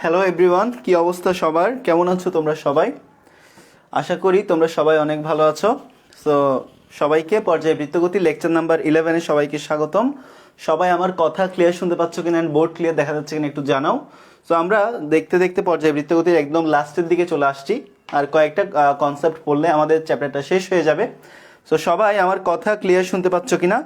Hello everyone, কি অবস্থা সবার? কেমন আছো তোমরা সবাই? আশা করি তোমরা সবাই অনেক ভালো আছো। সো সবাইকে পর্যায় বৃত্তগতি লেকচার নাম্বার 11-এ সবাইকে স্বাগতম। সবাই আমার কথা ক্লিয়ার শুনতে পাচ্ছ কিনা, বোর্ড ক্লিয়ার দেখা যাচ্ছে কিনা একটু জানাও। সো আমরা দেখতে দেখতে পর্যায় বৃত্তগতির একদম লাস্টের দিকে চলে আসছি, আর কয়েকটা কনসেপ্ট পড়লে আমাদের চ্যাপ্টারটা শেষ হয়ে যাবে। সো সবাই আমার কথা ক্লিয়ার শুনতে পাচ্ছ কিনা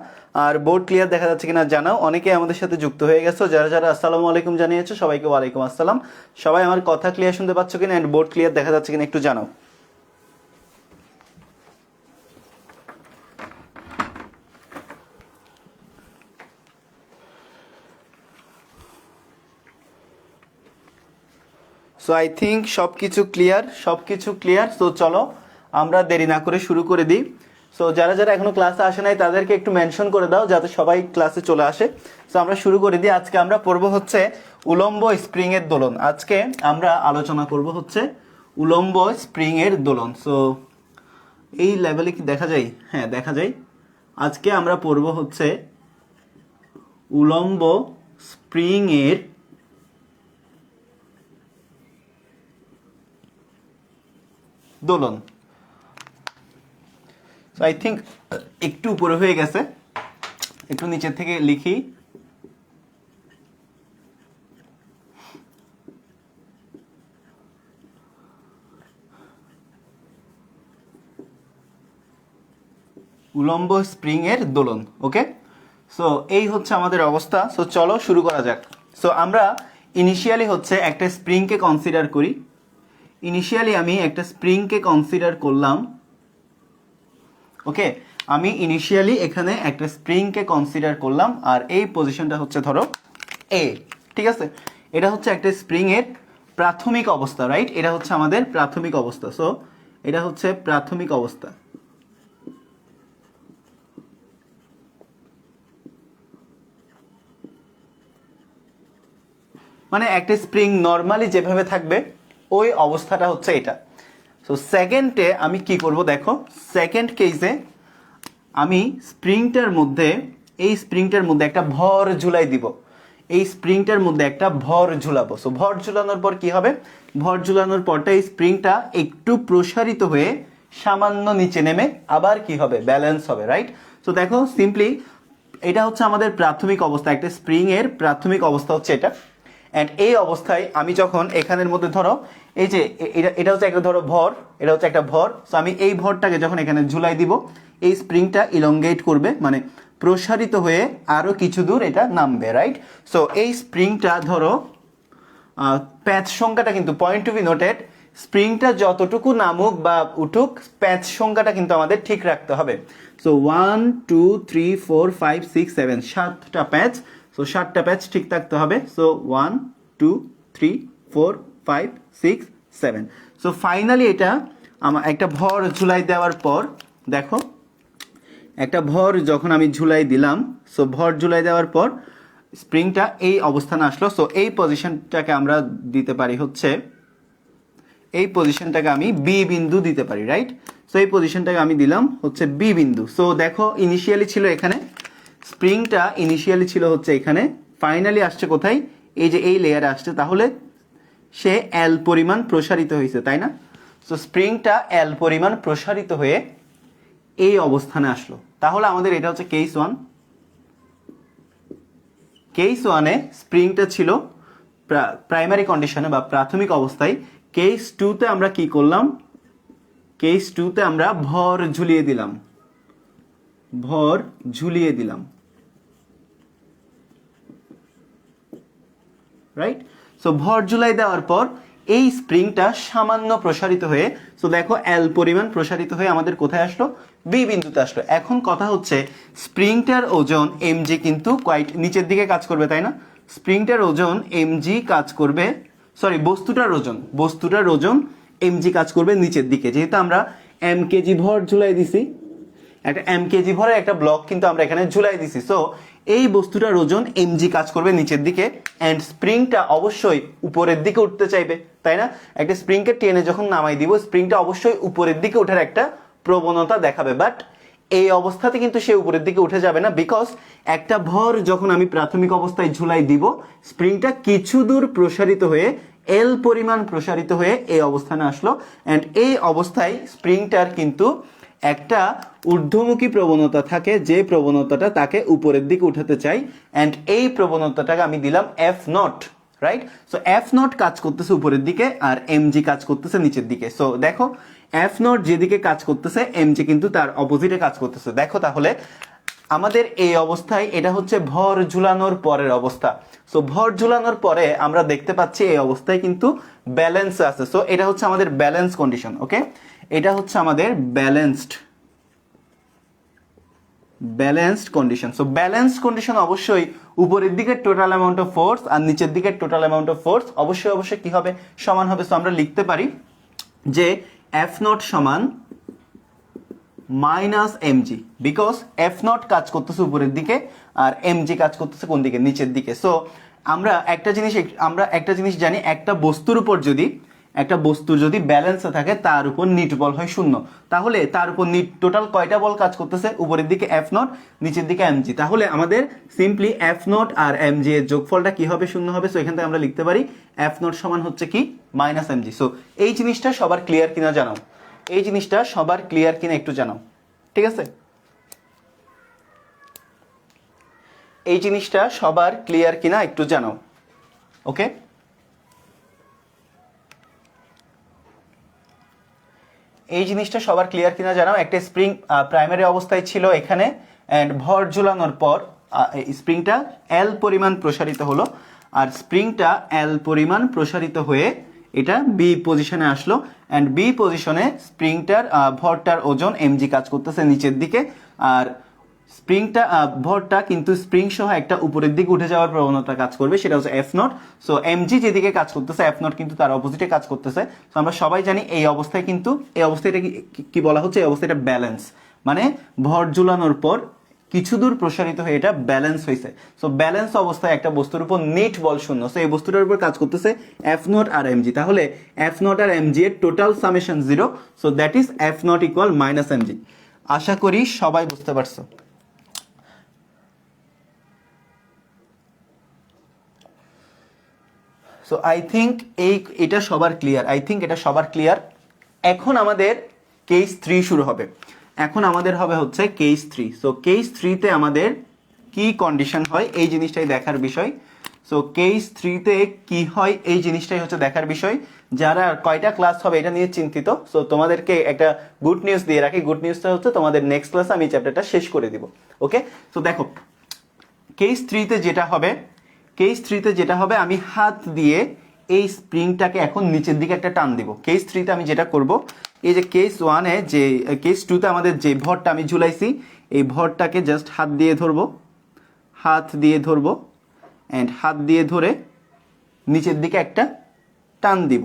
আর বোর্ড ক্লিয়ার দেখা যাচ্ছে কিনা জানাও। অনেকে আমাদের সাথে যুক্ত হয়ে গেছো, যারা যারা আসসালামু আলাইকুম জানিয়েছো সবাইকে ওয়ালাইকুম আসসালাম। সবাই আমার কথা ক্লিয়ার শুনতে পাচ্ছ কিনা এন্ড বোর্ড ক্লিয়ার দেখা যাচ্ছে কিনা একটু জানাও। সো আই থিঙ্ক সব কিছু ক্লিয়ার। সো চলো আমরা দেরি না করে শুরু করে দিই। সো যারা যারা এখনো ক্লাসে আসে নাই তাদেরকে একটু মেনশন করে দাও যাতে সবাই ক্লাসে চলে আসে। সো আমরা শুরু করে দিই। আজকে আমরা পড়ব হচ্ছে উলম্ব স্প্রিং এর দোলন। আজকে আমরা আলোচনা করব হচ্ছে উলম্ব স্প্রিং এর দোলন। সো এই লেভেলে কি দেখা যায়? হ্যাঁ, দেখা যায়। আজকে আমরা পড়ব হচ্ছে উলম্ব স্প্রিং এর দোলন। আই থিঙ্ক একটু উপরে হয়ে গেছে, একটু নিচের থেকে লিখি। উলম্ব স্প্রিং এর দোলন। ওকে, সো এই হচ্ছে আমাদের অবস্থা। সো চলো শুরু করা যাক। সো আমরা ইনিশিয়ালি হচ্ছে একটা স্প্রিংকে কনসিডার করি। আমি একটা স্প্রিংকে কনসিডার করলাম। ওকে, আমি ইনিশিয়ালি এখানে একটা স্প্রিংকে কনসিডার করলাম, আর এই পজিশনটা হচ্ছে ধরো এ। ঠিক আছে, এটা হচ্ছে একটা স্প্রিং এর প্রাথমিক অবস্থা, রাইট? এটা হচ্ছে আমাদের প্রাথমিক অবস্থা। সো এটা হচ্ছে প্রাথমিক অবস্থা। মানে একটা স্প্রিং নর্মালি যেভাবে থাকবে ওই অবস্থাটা হচ্ছে এটা। সো সেকেন্ডে আমি কি করব দেখো, সেকেন্ড কেসে আমি স্প্রিংটার মধ্যে একটা ভর ঝুলাই দিব। এই স্প্রিংটার মধ্যে একটা ভর ঝুলাবো। সো ভর ঝুলানোর পর কি হবে? ভর ঝুলানোর পরটা এই স্প্রিংটা একটু প্রসারিত হয়ে সামান্য নিচে নেমে আবার কি হবে? ব্যালেন্স হবে, রাইট? সো দেখো সিম্পলি এটা হচ্ছে আমাদের প্রাথমিক অবস্থা। একটা স্প্রিং এর প্রাথমিক অবস্থা হচ্ছে এটা। অ্যান্ড এই অবস্থায় আমি যখন এখানের মধ্যে ধরো এই যে এটা হচ্ছে একটা ধরো ভর, এটা হচ্ছে একটা ভর। সো আমি এই ভরটাকে যখন এখানে ঝুলাই দিব, এই স্প্রিংটা ইলংগেট করবে, মানে প্রসারিত হয়ে আরো কিছু দূর এটা নামবে, রাইট? সো এই স্প্রিংটা ধরো প্যাচ সংখ্যাটা কিন্তু পয়েন্ট টু বি নোটেড, স্প্রিংটা যতটুকু নামুক বা উঠুক প্যাচ সংখ্যাটা কিন্তু আমাদের ঠিক রাখতে হবে। সো 1 2 3 4 5 6 7 7টা প্যাচ। সো 7টা প্যাচ ঠিক থাকতে হবে। সো 1 2 3 4 5 6 7। সো ফাইনালি এটা আমার একটা ভর ঝুলাই দেওয়ার পর দেখো, একটা ভর যখন আমি ঝুলাই দিলাম, সো ভর ঝুলাই দেওয়ার পর স্প্রিংটা এই অবস্থানে আসলো। সো এই পজিশনটাকে আমরা দিতে পারি হচ্ছে, এই পজিশনটাকে আমি বি বিন্দু দিতে পারি, রাইট? সো এই পজিশনটাকে আমি দিলাম হচ্ছে বি বিন্দু। সো দেখো ইনিশিয়ালি ছিল এখানে, স্প্রিংটা ইনিশিয়ালি ছিল হচ্ছে এখানে, ফাইনালি আসছে কোথায়? এই যে এই লেয়ারে আসছে। তাহলে সে এল পরিমাণ প্রসারিত হয়েছে, তাই না? সো স্প্রিংটা এল পরিমাণ প্রসারিত হয়ে এই অবস্থানে আসলো। তাহলে আমাদের এটা হচ্ছে কেস 1। কেস 1-এ স্প্রিংটা ছিল প্রাইমারি কন্ডিশনে বা প্রাথমিক অবস্থায়। কেস 2-তে আমরা কি করলাম? কেস 2-তে আমরা ভর ঝুলিয়ে দিলাম, রাইট? সো ভর ঝুলাই দেওয়ার পর এই স্প্রিংটা সামান্য প্রসারিত হয়ে, সো দেখো এল পরিমাণ প্রসারিত হয়ে আমাদের কোথায় আসলো? বি বিন্দুতে আসলো। এখন কথা হচ্ছে স্প্রিংটার ওজন এমজি কিন্তু কোয়াইট নিচের দিকে কাজ করবে, তাই না? স্প্রিংটার ওজন এমজি কাজ করবে, সরি বস্তুটার ওজন এমজি কাজ করবে নিচের দিকে, যেহেতু আমরা এম কেজি ভর ঝুলাই দিছি। একটা এম কেজি ভরে একটা ব্লক কিন্তু আমরা এখানে ঝুলাই দিছি। সো এই বস্তুটার ওজন এমজি কাজ করবে নিচের দিকে, অ্যান্ড স্প্রিংটা অবশ্যই উপরের দিকে উঠতে চাইবে, তাই না? একটা স্প্রিংকে টেনে যখন নামাই দিব, স্প্রিংটা অবশ্যই উপরের দিকে ওঠার একটা প্রবণতা দেখাবে। বাট এই অবস্থাতে কিন্তু সে উপরের দিকে উঠে যাবে না, বিকজ একটা ভর যখন আমি প্রাথমিক অবস্থায় ঝুলাই দিব, স্প্রিংটা কিছু দূর প্রসারিত হয়ে এল পরিমাণ প্রসারিত হয়ে এই অবস্থানে আসলো অ্যান্ড এই অবস্থায় স্প্রিংটার কিন্তু একটা ঊর্ধ্বমুখী প্রবণতা থাকে, যে প্রবণতাটা তাকে উপরের দিকে উঠাতে চাই অ্যান্ড এই প্রবণতাটাকে আমি দিলাম F not, right? So F not কাজ করতেছে উপরের দিকে আর এমজি কাজ করতেছে নিচের দিকে। সো দেখো এফ নট যেদিকে কাজ করতেছে এমজি কিন্তু তার অপোজিটে কাজ করতেছে। দেখো তাহলে আমাদের এই অবস্থায় এটা হচ্ছে ভর ঝুলানোর পরের অবস্থা। সো ভর ঝুলানোর পরে আমরা দেখতে পাচ্ছি এই অবস্থায় কিন্তু ব্যালেন্স আছে। সো এটা হচ্ছে আমাদের ব্যালেন্স কন্ডিশন। ওকে, এটা হচ্ছে আমাদের balanced condition. So balanced condition অবশ্যই উপরের দিকে টোটাল অ্যামাউন্ট অফ ফোর্স আর নিচের দিকে টোটাল অ্যামাউন্ট অফ ফোর্স অবশ্যই কি হবে, সমান হবে। সো আমরা লিখতে পারি যে এফ নট সমান minus MG, because F not কাজ করতেছে উপরের দিকে আর এমজি কাজ করতেছে কোন দিকে, নিচের দিকে। সো আমরা একটা জিনিস জানি, একটা বস্তুর যদি ব্যালেন্সে থাকে তার উপর নিট বল হয় 0, তাহলে তার উপর নিট টোটাল কয়টা বল কাজ করতেছে, উপরের দিকে এফ নট, নিচের দিকে এমজি। তাহলে আমাদের সিম্পলি এফ নট আর এমজি এর যোগফলটা কি হবে, 0 হবে। সো এখান থেকে আমরা লিখতে পারি এফ নট সমান হচ্ছে কি মাইনাস এমজি। সো এই জিনিসটা সবার ক্লিয়ার কিনা জানাও, একটু জানাও, ঠিক আছে? এই জিনিসটা সবার ক্লিয়ার কিনা একটু জানাও। ওকে, এই জিনিসটা সবার ক্লিয়ার কিনা জানাও। একটা স্প্রিং প্রাইমারি অবস্থায় ছিল এখানে অ্যান্ড ভর ঝুলানোর পর স্প্রিংটা এল পরিমাণ প্রসারিত হলো আর স্প্রিংটা এল পরিমাণ প্রসারিত হয়ে এটা বি পজিশনে আসলো অ্যান্ড বি পজিশনে স্প্রিংটার ভরটার ওজন এমজি কাজ করতেছে নিচের দিকে আর ভরটা কিন্তু স্প্রিং সহ একটা উপরের দিকে উঠে যাওয়ার প্রবণতা কাজ করবে, সেটা হচ্ছে এফ নট। সো এমজি যেদিকে কাজ করতেছে এফ নট কিন্তু তার অপোজিটে কাজ করতেছে। সো আমরা সবাই জানি এই অবস্থাটা কি বলা হচ্ছে, এই অবস্থাটা ব্যালেন্স, মানে ভর ঝুলানোর পর কিছু দূর প্রসারিত হয়ে এটা ব্যালেন্স হয়েছে। সো ব্যালেন্স অবস্থায় একটা বস্তুর উপর নেট বল 0, সো এই বস্তুটার উপর কাজ করতেছে এফ নট আর এমজি। তাহলে এফ নট আর এমজি এর total summation 0, so that is F naught equal minus MG. আশা করি সবাই বুঝতে পারছো। সো আই থিঙ্ক এটা সবার ক্লিয়ার। এখন আমাদের কেস 3 শুরু হবে। এখন আমাদের হচ্ছে কেস 3। সো কেস 3-তে আমাদের কি কন্ডিশন হয় এই জিনিসটাই দেখার বিষয়। সো কেস 3-তে কি হয় এই জিনিসটাই হচ্ছে দেখার বিষয়। যারা কয়টা ক্লাস হবে এটা নিয়ে চিন্তিত, সো তোমাদেরকে একটা গুড নিউজ দিয়ে রাখি। গুড নিউজটা হচ্ছে তোমাদের নেক্সট ক্লাসে আমি চ্যাপ্টারটা শেষ করে দিব। ওকে, সো দেখো কেস 3-তে যেটা হবে আমি হাত দিয়ে এই স্প্রিংটাকে এখন নিচের দিকে একটা টান দিব। কেস 3-তে আমি যেটা করব, এই যে কেস 1-এ যে কেস 2-তে আমাদের যে ভরটা আমি ঝুলাইছি এই ভরটাকে জাস্ট হাত দিয়ে ধরবো অ্যান্ড হাত দিয়ে ধরে নিচের দিকে একটা টান দিব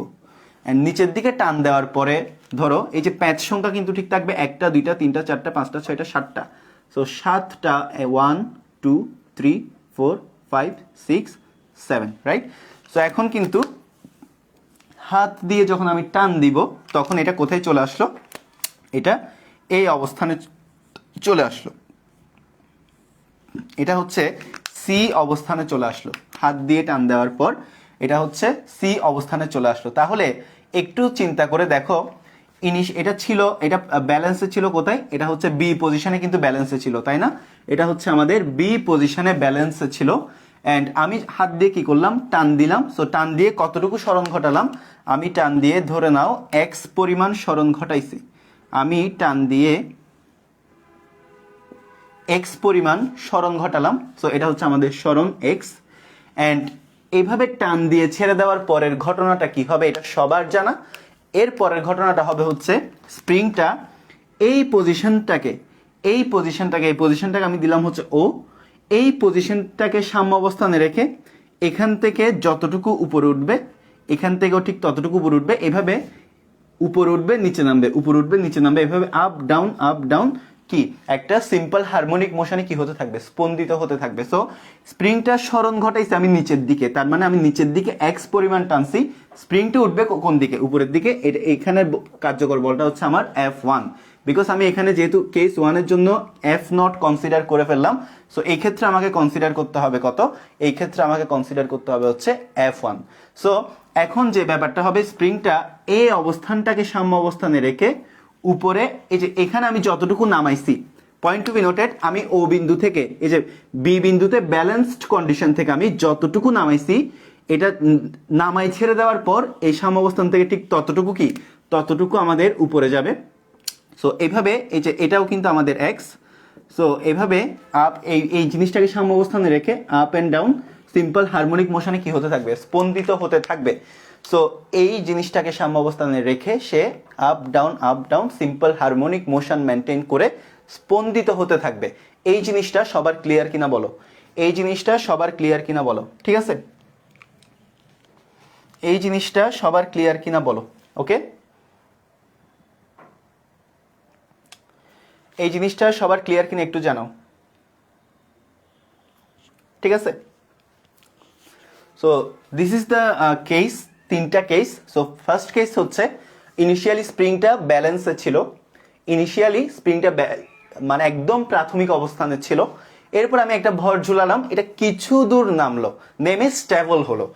অ্যান্ড নিচের দিকে টান দেওয়ার পরে ধরো এই যে প্যাচ সংখ্যা কিন্তু ঠিক থাকবে 1টা 2টা 3টা 4টা 5টা 6টা 7টা। সো 7টা 1 2 3 4 5 6 7, রাইট? সো এখন কিন্তু হাত দিয়ে যখন আমি টান দিব তখন এটা কোথায় চলে আসলো, এটা এই অবস্থানে চলে আসলো। এটা হচ্ছে সি অবস্থানে চলে আসলো। হাত দিয়ে টান দেওয়ার পর এটা হচ্ছে সি অবস্থানে চলে আসলো। তাহলে একটু চিন্তা করে দেখো, এটা ব্যালেন্সে ছিল কোথায়, এটা হচ্ছে বি পজিশনে কিন্তু ব্যালেন্সে ছিল, তাই না? এটা হচ্ছে আমাদের বি পজিশনে ব্যালেন্সে ছিল অ্যান্ড আমি হাত দিয়ে কি করলাম, টান দিলাম। সো টান দিয়ে কতটুকু সরণ ঘটালাম, আমি টান দিয়ে ধরে নাও এক্স পরিমাণ সরণ ঘটাইছি। আমি টান দিয়ে এক্স পরিমাণ সরণ ঘটালাম। সো এটা হচ্ছে আমাদের সরণ এক্স অ্যান্ড এইভাবে টান দিয়ে ছেড়ে দেওয়ার পরের ঘটনাটা কি হবে এটা সবার জানা। এর পরের ঘটনাটা হবে হচ্ছে স্প্রিংটা এই পজিশনটাকে আমি দিলাম হচ্ছে ও, এই পজিশনটাকে সাম্য অবস্থানে রেখে এখান থেকে যতটুকু উপরে উঠবে এখান থেকেও ঠিক ততটুকু উপরে উঠবে, এভাবে উপরে উঠবে নিচে নামবে, এভাবে আপ ডাউন কি একটা সিম্পল হারমোনিক মোশনে কি হতে থাকবে, স্পন্দিত হতে থাকবে। সো স্প্রিংটা সরণ ঘটাইছে আমি নিচের দিকে, তার মানে আমি নিচের দিকে এক্স পরিমাণ টানছি, স্প্রিংটা উঠবে কোন দিকে, উপরের দিকে। এখানে কার্যকর বলটা হচ্ছে আমার F1, বিকজ আমি এখানে যেহেতু কেস 1-এর জন্য এফ নট কনসিডার করে ফেললাম। সো এই ক্ষেত্রে আমাকে কনসিডার করতে হবে কত, এই ক্ষেত্রে আমাকে কনসিডার করতে হবে হচ্ছে F1। সো এখন যে ব্যাপারটা হবে, স্প্রিংটা এই অবস্থানটাকে সাম্য অবস্থানে রেখে উপরে এই যে এখানে আমি যতটুকু নামাইছি, পয়েন্ট টু বি নোটেড, আমি ও বিন্দু থেকে এই যে বি বিন্দুতে ব্যালেন্সড কন্ডিশন থেকে আমি যতটুকু নামাইছি, এটা নামাই ছেড়ে দেওয়ার পর এই সাম্য অবস্থান থেকে ঠিক ততটুকু আমাদের উপরে যাবে। সো এইভাবে এই যে এটাও কিন্তু আমাদের এক্স। সো এইভাবে আপ এই জিনিসটাকে সাম্য অবস্থানে রেখে up and down simple harmonic মোশনে কি হতে থাকবে, স্পন্দিত হতে থাকবে। সো এই জিনিসটাকে সাম্য অবস্থানে রেখে সে up down simple harmonic motion maintain করে স্পন্দিত হতে থাকবে। এই জিনিসটা সবার ক্লিয়ার কিনা বলো, এই জিনিসটা সবার ক্লিয়ার কিনা বলো, ঠিক আছে? এই জিনিসটা সবার ক্লিয়ার কিনা বলো। ওকে, এই জিনিসটা সবার ক্লিয়ার কিনা একটু জানাও, ঠিক আছে? So this is the case, তিনটা কেস। সো ফার্স্ট কেস হচ্ছে ইনিশিয়ালি স্প্রিংটা ব্যালেন্সে ছিল, ইনিশিয়ালি স্প্রিংটা মানে একদম প্রাথমিক অবস্থানে ছিল। এরপর আমি একটা ভর ঝুলালাম, এটা কিছু দূর নামলো, নেমে স্টেবল হলো।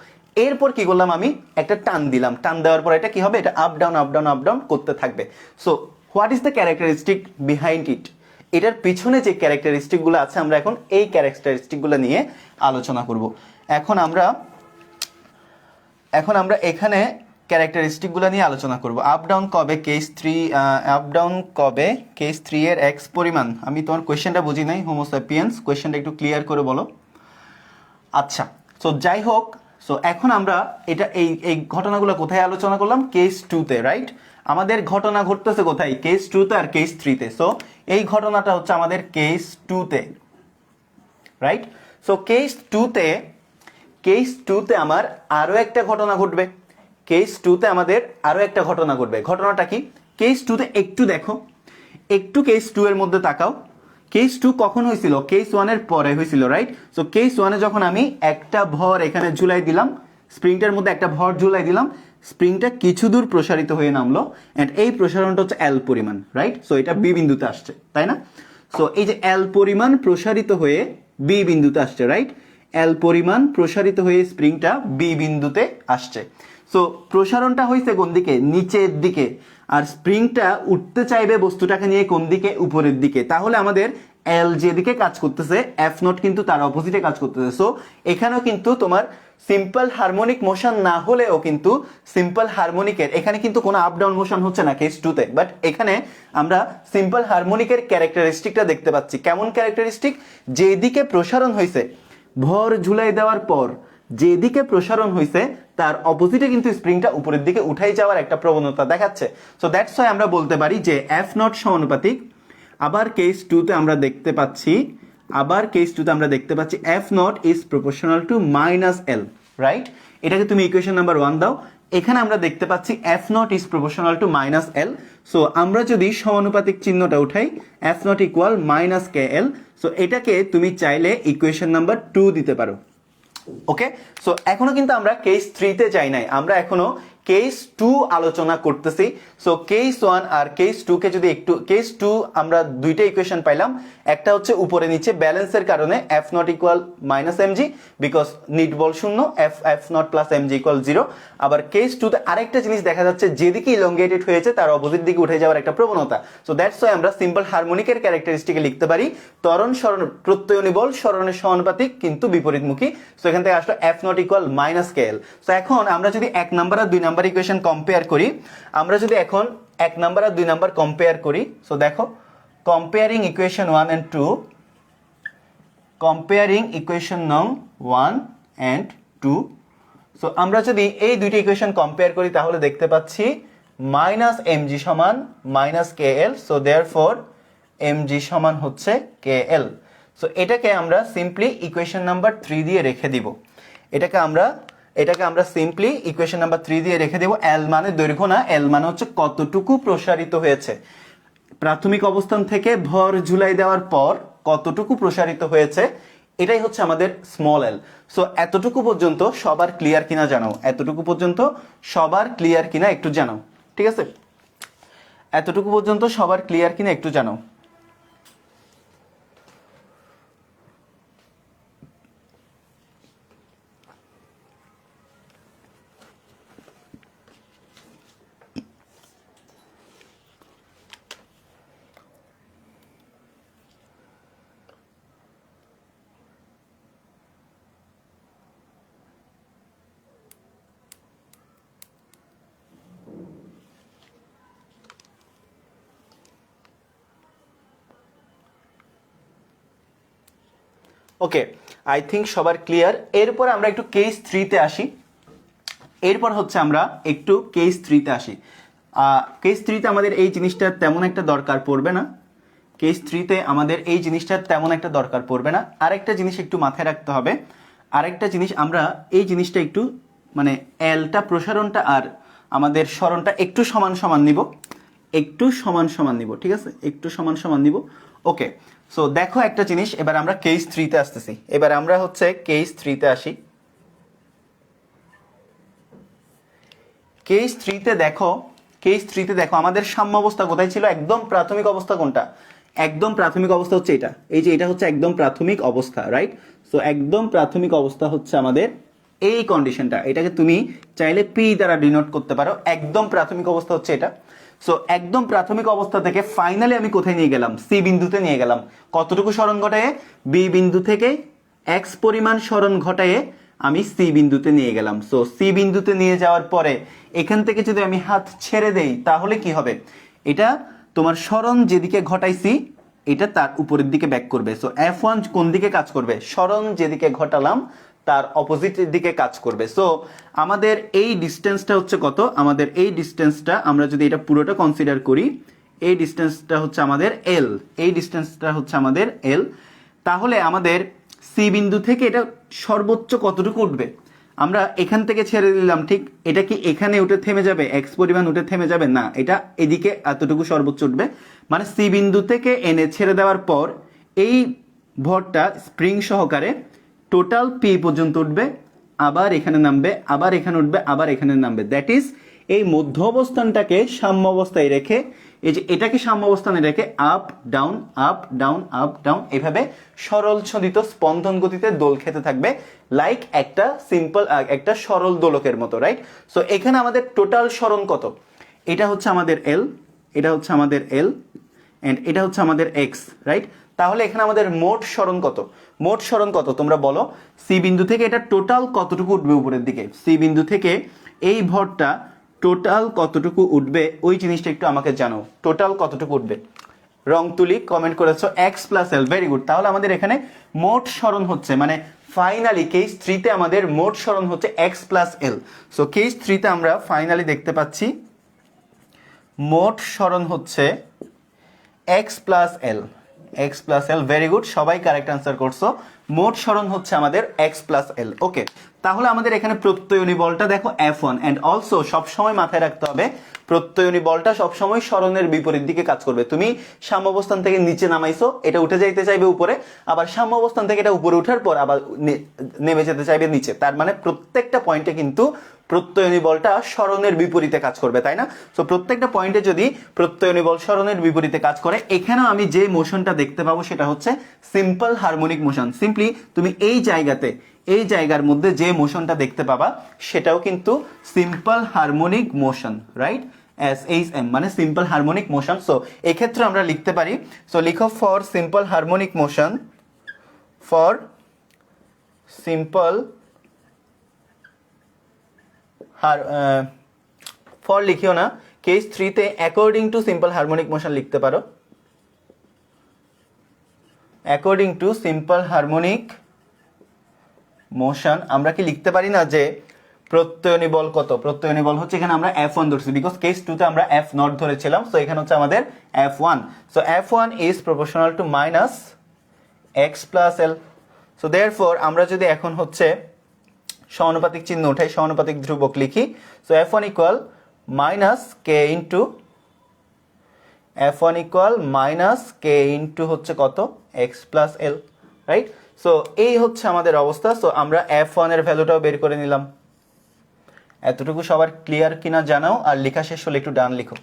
এরপর কি করলাম, আমি একটা টান দিলাম, টান দেওয়ার পর এটা কি হবে, এটা আপ ডাউন করতে থাকবে। So what is the characteristic behind it, এটার পিছনে যে ক্যারেক্টারিস্টিকগুলো আছে আমরা এখন এই ক্যারেক্টারিস্টিকগুলো নিয়ে আলোচনা করব। এখন আমরা এখানে ক্যারেক্টারিস্টিকগুলো নিয়ে আলোচনা করব। আপ ডাউন কবে কেস 3 এর এক্স পরিমাণ, আমি তোমার কোয়েশ্চেনটা বুঝি নাই, হোমোসাপিয়েন্স কোয়েশ্চেনটা একটু ক্লিয়ার করে বলো। আচ্ছা, সো যাই হোক, সো এখন আমরা এটা এই ঘটনাগুলো কোথায় আলোচনা করলাম, কেস 2-তে, রাইট? আমাদের ঘটনা ঘটতেছে কোথায়, কেস 2-তে আর কেস 3-তে। সো এই ঘটনাটা হচ্ছে আমাদের কেস 2-তে, রাইট? সো কেস 2-তে আমার আরো একটা ঘটনা ঘটবে, কেস 2-তে আমাদের আরো একটা ঘটনা ঘটবে। ঘটনাটা কি, কেস 2-তে একটু দেখো, একটু কেস 2 এর মধ্যে তাকাও। কেস 2 কখন হয়েছিল, কেস 1 এর পরে হয়েছিল, রাইট? সো কেস 1-এ যখন আমি একটা ভর এখানে ঝুলাই দিলাম, স্প্রিংটার মধ্যে একটা ভর ঝুলাই দিলাম, স্প্রিংটা কিছু দূর প্রসারিত হয়ে নামলো, এন্ড এই প্রসারণটা হচ্ছে এল পরিমাণ, রাইট? সো এটা বি বিন্দুতে আসছে, তাই না? সো এই যে এল পরিমাণ প্রসারিত হয়ে বি বিন্দুতে আসছে, রাইট? এল পরিমাণ প্রসারিত হয়ে স্প্রিংটা বি বিন্দুতে আসছে। সো প্রসারণটা হয়েছে কোন দিকে, নিচের দিকে, আর স্প্রিংটা উঠতে চাইবে বস্তুটাকে নিয়ে কোন দিকে, উপরের দিকে। তাহলে আমাদের এল যেদিকে কাজ করতেছে, এফ নট কিন্তু তার অপোজিটে কাজ করতেছে। সো এখানেও কিন্তু তোমার সিম্পল হারমোনিক মোশন না হলেও কিন্তু সিম্পল হারমোনিকের এখানে কিন্তু কোনো আপ ডাউন মোশন হচ্ছে না কেস 2-তে, বাট এখানে আমরা সিম্পল হারমোনিকের ক্যারেক্টারিস্টিকটা দেখতে পাচ্ছি। কেমন ক্যারেক্টারিস্টিক, যেদিকে প্রসারণ হয়েছে, ভর ঝুলাই দেওয়ার পর যেদিকে প্রসারণ হয়েছে তার অপোজিটে কিন্তু স্প্রিংটা উপরের দিকে উঠাই যাওয়ার একটা প্রবণতা দেখাচ্ছে। সো দ্যাটস ওয়াই আমরা বলতে পারি যে এফ নট সমানুপাতিক। আবার কেস 2-তে আমরা দেখতে পাচ্ছি F not is proportional to minus L, right? এটাকে তুমি ইকুয়েশন নাম্বার 1 দাও। এখানে আমরা দেখতে পাচ্ছি F not is proportional to minus L. So আমরা যদি সমানুপাতিক চিহ্নটা উঠাই, এফ নট ইকুয়াল মাইনাস কে এল। সো এটাকে তুমি চাইলে ইকুয়েশন নাম্বার 2 দিতে পারো। ওকে, সো এখনো কিন্তু আমরা কেস 3-তে যাই নাই, আমরা এখনো কেস 2 আলোচনা করতেছি। সো কেস 1 আর কেস 2 কে যদি একটু, কেস 2 আমরা দুইটা ইকুয়েশন পাইলাম, একটা হচ্ছে উপরে নিচে ব্যালেন্সের কারণে F naught equal minus M G, because net বল শূন্য, F naught plus M G equal 0। আবার কেস 2-তে আরেকটা জিনিস দেখা যাচ্ছে, যেদিকে ইলংগেটেড হয়েছে তার অপোজিট দিকে উঠে যাওয়ার একটা প্রবণতা। সো দ্যাটস ওয়াই আমরা সিম্পল হারমোনিকের ক্যারেক্টারিস্টিকে লিখতে পারি ত্বরণ সরণ প্রত্যয়নী বল সরণের সমানুপাতিক কিন্তু বিপরীতমুখী। সো এখান থেকে আসলো এফ নট ইকুয়াল মাইনাস কে এল। সো এখন আমরা যদি 1 নাম্বার আর 2 নাম্বার ইকুয়েশন কম্পেয়ার করি, আমরা যদি এখন 1 নাম্বার আর 2 নাম্বার কম্পেয়ার করি, সো দেখো, comparing equation 1 and 2, comparing equation নং 1 and 2। সো আমরা যদি এই দুইটা ইকুয়েশন কম্পেয়ার করি তাহলে দেখতে পাচ্ছি মাইনাস এম জি সমান মাইনাস কে এল। সো দেয়ারফর এম জি সমান হচ্ছে কে এল। সো এটাকে আমরা সিম্পলি ইকুয়েশন নাম্বার 3 দিয়ে রেখে দিব। এটাকে আমরা সিম্পলি ইকুয়েশন নাম্বার 3 দিয়ে রেখে দেব। এল মানে দৈর্ঘ্য না, এল মানে হচ্ছে কতটুকু প্রসারিত হয়েছে, প্রাথমিক অবস্থান থেকে ভর ঝুলাই দেওয়ার পর কতটুকু প্রসারিত হয়েছে, এটাই হচ্ছে আমাদের স্মল এল। সো এতটুকু পর্যন্ত সবার ক্লিয়ার কিনা জানাও, এতটুকু পর্যন্ত সবার ক্লিয়ার কিনা একটু জানাও, ঠিক আছে? এতটুকু পর্যন্ত সবার ক্লিয়ার কিনা একটু জানাও। ওকে, আই থিঙ্ক সবার ক্লিয়ার। এরপর আমরা একটু কেস 3-তে আসি। এরপর হচ্ছে আমরা একটু কেস 3-তে আসি। কেস 3-তে আমাদের এই জিনিসটা তেমন একটা দরকার পড়বে না। কেস 3-তে আমাদের এই জিনিসটার তেমন একটা দরকার পড়বে না। আরেকটা জিনিস একটু মাথায় রাখতে হবে। আরেকটা জিনিস, আমরা এই জিনিসটা একটু মানে এলটা প্রসারণটা আর আমাদের স্মরণটা একটু সমান সমান নিব, একটু সমান সমান নিব, ঠিক আছে, একটু সমান সমান নিব। ওকে, সো দেখো একটা জিনিস, এবার আমরা কেস 3-তে আসতেছি। এবার আমরা হচ্ছে কেস 3-তে আসি। কেস 3-তে দেখো, কেস 3-তে দেখো আমাদের সাম্য অবস্থা কোথায় ছিল? একদম প্রাথমিক অবস্থা কোনটা? একদম প্রাথমিক অবস্থা হচ্ছে এটা, এই যে এটা হচ্ছে একদম প্রাথমিক অবস্থা, রাইট? সো একদম প্রাথমিক অবস্থা হচ্ছে আমাদের এই কন্ডিশনটা। এটাকে তুমি চাইলে পি দ্বারা ডিনোট করতে পারো। একদম প্রাথমিক অবস্থা হচ্ছে এটা। সো একদম প্রাথমিক অবস্থা থেকে ফাইনালি আমি কোথায় নিয়ে গেলাম? সি বিন্দুতে নিয়ে গেলাম। কতটুকু সরণ ঘটায়? বি বিন্দু থেকে এক্স পরিমাণ সরণ ঘটায় আমি সি বিন্দুতে নিয়ে গেলাম। সো সি বিন্দুতে নিয়ে যাওয়ার পরে এখান থেকে যদি আমি হাত ছেড়ে দেই তাহলে কি হবে? এটা তোমার সরণ যেদিকে ঘটাইছি এটা তার উপরের দিকে ব্যাক করবে। সো F1 কোন দিকে কাজ করবে? সরণ যেদিকে ঘটালাম তার অপোজিটের দিকে কাজ করবে। সো আমাদের এই ডিস্টেন্সটা হচ্ছে কত? আমাদের এই ডিস্টেন্সটা আমরা যদি এটা পুরোটা কনসিডার করি, এই ডিস্টেন্সটা হচ্ছে আমাদের এল, এই ডিস্টেন্সটা হচ্ছে আমাদের এল। তাহলে আমাদের সি বিন্দু থেকে এটা সর্বোচ্চ কতটুকু উঠবে? আমরা এখান থেকে ছেড়ে দিলাম, ঠিক? এটা কি এখানে উঠে থেমে যাবে? এক্স পরিমাণ উঠে থেমে যাবে না, এটা এদিকে এতটুকু সর্বোচ্চ উঠবে। মানে সি বিন্দু থেকে এনে ছেড়ে দেওয়ার পর এই ভরটা স্প্রিং সহকারে টোটাল পি পর্যন্ত উঠবে, আবার এখানে নামবে, আবার এখানে উঠবে, আবার এখানে নামবে। দ্যাট ইজ এই মধ্য অবস্থানটাকে সাম্য অবস্থায় রেখে, এই যে এটাকে সাম্য অবস্থানে রেখে up down up down up down এভাবে সরল ছন্দিত স্পন্দন গতিতে দোল খেতে থাকবে, লাইক একটা সিম্পল একটা সরল দোলকের মতো, রাইট? সো এখানে আমাদের টোটাল সরণ কত? এটা হচ্ছে আমাদের এল, এটা হচ্ছে আমাদের এল, এন্ড এটা হচ্ছে আমাদের এক্স, রাইট? তাহলে এখানে আমাদের মোট সরণ কত? মোট সরণ কত তোমরা বলো? সি বিন্দু থেকে এটা টোটাল কতটুকু উঠবে উপরের দিকে? সি বিন্দু থেকে এই ভরটা টোটাল কতটুকু উঠবে ওই জিনিসটা একটু আমাকে জানো। টোটাল কতটুকু উঠবে? রং তুলি কমেন্ট করেছো x plus L, very good. তাহলে আমাদের এখানে মোট সরণ হচ্ছে, মানে ফাইনালি কেস 3-তে আমাদের মোট সরণ হচ্ছে x plus L. So case 3-তে আমরা ফাইনালি দেখতে পাচ্ছি মোট সরণ হচ্ছে x plus L, x plus L, very good, সবাই কারেক্ট আনসার করছো। মোট সরণ হচ্ছে আমাদের এক্স প্লাস এল। ওকে, তাহলে আমাদের এখানে প্রত্যয়নী বলটা দেখো F1, এন্ড অলসো সবসময় মাথায় রাখতে হবে প্রত্যয়নী বলটা সবসময় সরণের বিপরীত দিকে কাজ করবে। তুমি সাম্য অবস্থান থেকে নিচে নামাইছো, এটা উঠে যাইতে চাইবে উপরে, আবার সাম্য অবস্থান থেকে এটা উপরে উঠার পর আবার নেমে যেতে চাইবে নিচে। তার মানে প্রত্যেকটা পয়েন্টে কিন্তু প্রত্যয়নী বলটা সরণের বিপরীতে কাজ করবে, তাই না? সো প্রত্যেকটা পয়েন্টে যদি প্রত্যয়নী বল সরণের বিপরীতে কাজ করে, এখানেও আমি যে মোশনটা দেখতে পাবো সেটা হচ্ছে সিম্পল হারমোনিক মোশন। সিম্পলি তুমি এই জায়গাতে, এই জায়গার মধ্যে যে মোশনটা দেখতে পাবা সেটাও কিন্তু simple harmonic motion, right? SHM মানে সিম্পল হারমোনিক মোশন। সো এক্ষেত্রে আমরা লিখতে পারি, সো লিখো for simple harmonic motion, for simple for লিখিও না, কেস 3-তে according to simple harmonic motion লিখতে পারো। According to simple harmonic motion আমরা কি লিখতে পারি না যে প্রত্যয়নী বল কত? প্রত্যয়নী বল হচ্ছে, এখানে আমরা F1 ধরছি বিকজ কেস 2-তে আমরা F0 ধরেছিলাম। সো এখানে হচ্ছে আমাদের F1। So F1 is proportional to minus x plus L. So therefore আমরা যদি এখন হচ্ছে সমানুপাতিক চিহ্ন উঠাই, সমানুপাতিক ধ্রুবক লিখি, সো F1 ইকুয়াল মাইনাস কে ইন্টু, F1 ইকুয়াল মাইনাস কে ইন্টু হচ্ছে কত? X plus L, right? So এই হচ্ছে আমাদের অবস্থা। সো আমরা F1 এর ভ্যালুটাও বের করে নিলাম। এতটুকু সবার ক্লিয়ার কিনা জানাও, আর লেখা শেষ হলে একটু ডান লিখো।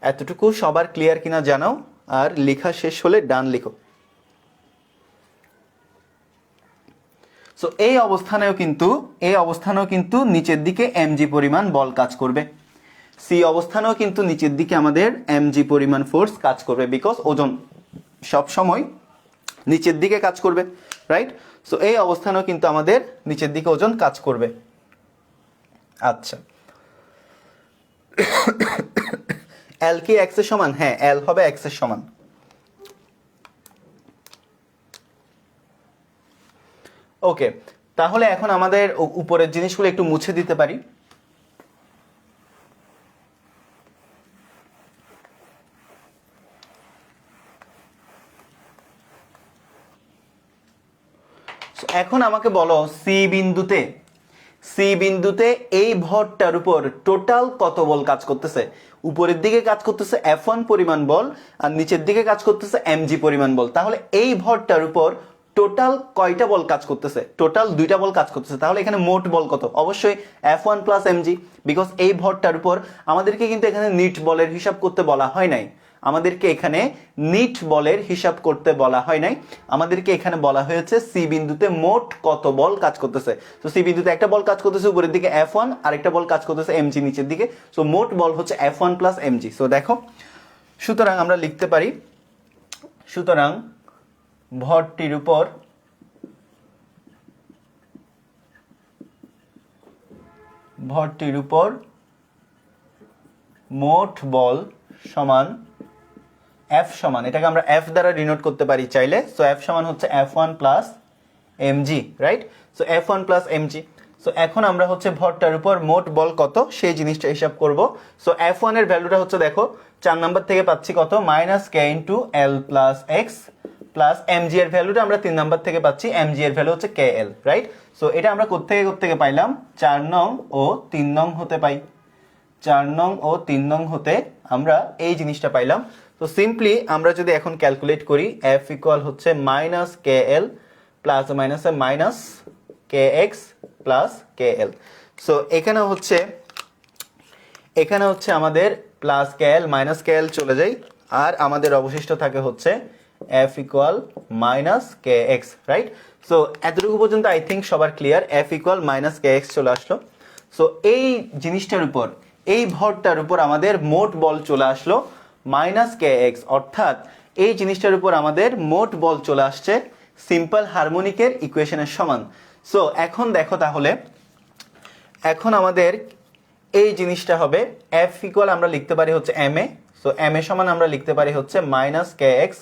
এতটুকু সবার ক্লিয়ার কিনা জানাও, আর লেখা শেষ হলে ডান লিখো। সো এই অবস্থানেও কিন্তু নিচের দিকে mg পরিমাণ বল কাজ করবে। সি অবস্থানেও কিন্তু নিচের দিকে আমাদের mg পরিমাণ ফোর্স কাজ করবে, বিকজ ওজন সব সময় নিচের দিকে কাজ করবে, রাইট? সো এই অবস্থানেও কিন্তু আমাদের নিচের দিকে ওজন কাজ করবে। আচ্ছা, এল কি এক্স এর সমান? হ্যাঁ, এল হবে এক্স এর সমান। ওকে, তাহলে এখন আমাদের উপরের জিনিসগুলো একটু মুছে দিতে পারি। এখন আমাকে বলো সি বিন্দুতে এই ভরটার উপর টোটাল কত বল কাজ করতেছে। উপরের দিকে কাজ করতেছে F1 পরিমাণ বল আর নিচের দিকে কাজ করতেছে mg পরিমাণ বল। তাহলে এই ভরটার উপর টোটাল কয়টা বল কাজ করতেছে? টোটাল 2টা বল কাজ করতেছে। তাহলে এখানে মোট বল কত? অবশ্যই F1 প্লাস mg, বিকজ এই ভরটার উপর আমাদেরকে কিন্তু এখানে নিট বলের হিসাব করতে বলা হয় নাই। আমাদেরকে এখানে নিট বলের হিসাব করতে বলা হয় নাই, আমাদেরকে এখানে বলা হয়েছে সি বিন্দুতে মোট কত বল কাজ করতেছে। তো সি বিন্দুতে একটা বল কাজ করতেছে উপরের দিকে F1, আরেকটা বল কাজ করতেছে mg নিচের দিকে। সো মোট বল হচ্ছে F1 প্লাস mg। সো দেখো, সুতরাং আমরা লিখতে পারি, সুতরাং ভরটির উপর মোট বল সমান F সমান, এটাকে আমরা F দ্বারা ডিনোট করতে পারি চাইলে। সো F সমান হচ্ছে F1 plus mg, right? So F1 plus mg। So এখন আমরা হচ্ছে ভরটার উপর মোট বল কত সেই জিনিসটা হিসাব করব। সো F1 এর ভ্যালুটা হচ্ছে দেখো 4 নাম্বার থেকে পাচ্ছি কত, -k * l + x, plus mg এর ভ্যালুটা আমরা 3 নাম্বার থেকে পাচ্ছি, mg এর ভ্যালু হচ্ছে kl, রাইট? সো এটা আমরা কোত্থেকে পাইলাম? 4 নং ও 3 নং হতে পাই। 4 নং ও 3 নং হতে আমরা এই জিনিসটা পাইলাম। তো সিম্পলি আমরা যদি এখন ক্যালকুলেট করি, F ইকুয়াল হচ্ছে -kl প্লাস মাইনাসে -kx প্লাস kl। সো এখানে হচ্ছে আমাদের প্লাস kl মাইনাস kl চলে যায়, আর আমাদের অবশিষ্ট থাকে হচ্ছে F equal -kx, right? So এতটুকু পর্যন্ত আই থিঙ্ক সবার ক্লিয়ার। F ইকুয়াল -kx চলে আসলো। সো এই জিনিসটার উপর, এই ভরটার উপর আমাদের মোট বল চলে আসলো -kx, অর্থাৎ এই জিনিসটার উপর আমাদের মোট বল চলে আসছে সিম্পল হারমোনিকের ইকুয়েশনের সমান। সো এখন দেখো, তাহলে এখন আমাদের এই জিনিসটা হবে F ইকুয়াল আমরা লিখতে পারি হচ্ছে ma। সো ma সমান আমরা লিখতে পারি হচ্ছে -kx।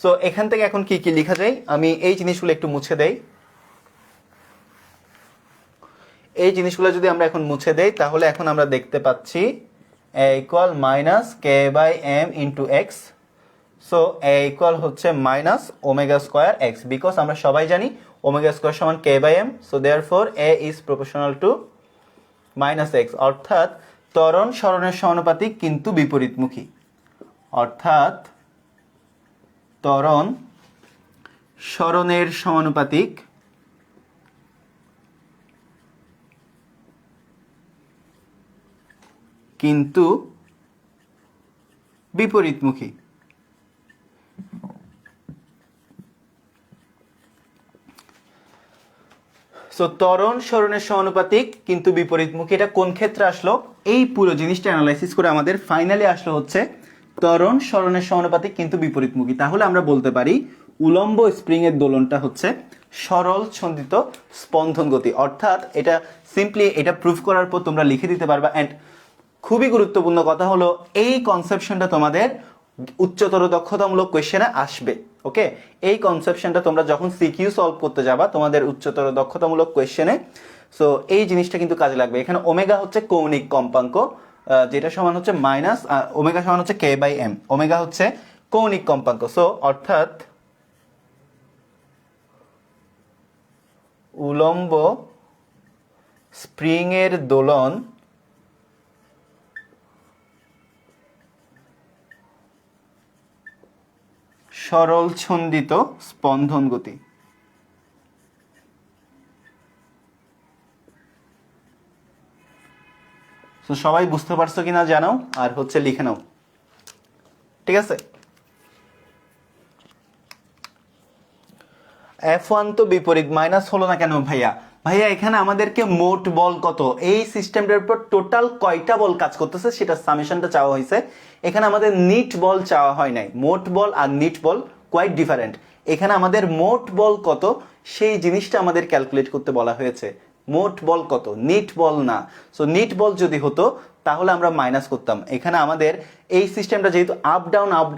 সো এখান থেকে এখন কি কি লেখা যায়, আমি এই জিনিসগুলো একটু মুছে দেই। এই জিনিসগুলো যদি আমরা এখন মুছে দেই, তাহলে এখন আমরা দেখতে পাচ্ছি a equal -k/m * x। So a equal হচ্ছে -ω² x, বিকজ আমরা সবাই জানি ω² সমান k/m। So therefore a is proportional two -x, অর্থাৎ ত্বরণ সরণের সমানুপাতিক কিন্তু বিপরীতমুখী। অর্থাৎ ত্বরণ সরণের সমানুপাতিক কিন্তু বিপরীতমুখী। সো ত্বরণ সরণের সমানুপাতিক কিন্তু বিপরীতমুখী, এটা কোন ক্ষেত্রে আসলো? এই পুরো জিনিসটা অ্যানালাইসিস করে আমাদের ফাইনালি আসলো হচ্ছে ত্বরণ সরণের সমানুপাতিক কিন্তু বিপরীতমুখী। তাহলে আমরা বলতে পারি উলম্ব স্প্রিং এর দোলনটা হচ্ছে সরল ছন্দিত স্পন্দন গতি। অর্থাৎ এটা সিম্পলি এটা প্রুফ করার পর তোমরা লিখে দিতে পারবা। অ্যান্ড খুবই গুরুত্বপূর্ণ কথা হলো, এই কনসেপশনটা তোমাদের উচ্চতর দক্ষতামূলক কোয়েশ্চেনে আসবে। ওকে, এই কনসেপশনটা তোমরা যখন সিকিউ সলভ করতে যাবা তোমাদের উচ্চতর দক্ষতামূলক কোয়েশ্চেনে, সো এই জিনিসটা কিন্তু কাজে লাগবে। এখানে ওমেগা হচ্ছে কৌণিক কম্পাঙ্ক, যেটা সমান হচ্ছে ওমেগা সমান হচ্ছে k/m। ওমেগা হচ্ছে কৌণিক কম্পাঙ্ক। সো অর্থাৎ উলম্ব স্প্রিং এর দোলন সরল ছন্দিত স্পন্দন গতি। তো সবাই বুঝতে পারছো কিনা জানাও, আর হচ্ছে লিখে নাও, ঠিক আছে? F1 তো বিপরীত, মাইনাস হলো না কেন ভাইয়া? ভাইয়া এখানে আমাদেরকে মোট বল কত, এই সিস্টেমটার উপর টোটাল কয়টা বল কাজ করতেছে সেটা সামেশনটা চাওয়া হয়েছে। এখানে আমাদের নিট বল চাওয়া হয় নাই। মোট বল আর নিট বল কোয়াইট ডিফারেন্ট। এখানে আমাদের মোট বল কত সেই জিনিসটা আমাদের ক্যালকুলেট করতে বলা হয়েছে। মোট বল কত, নিট বল না। সো নিট বল যদি হতো তাহলে আমরা মাইনাস করতাম। এখানে আমাদের এই সিস্টেমটা যেহেতু আপ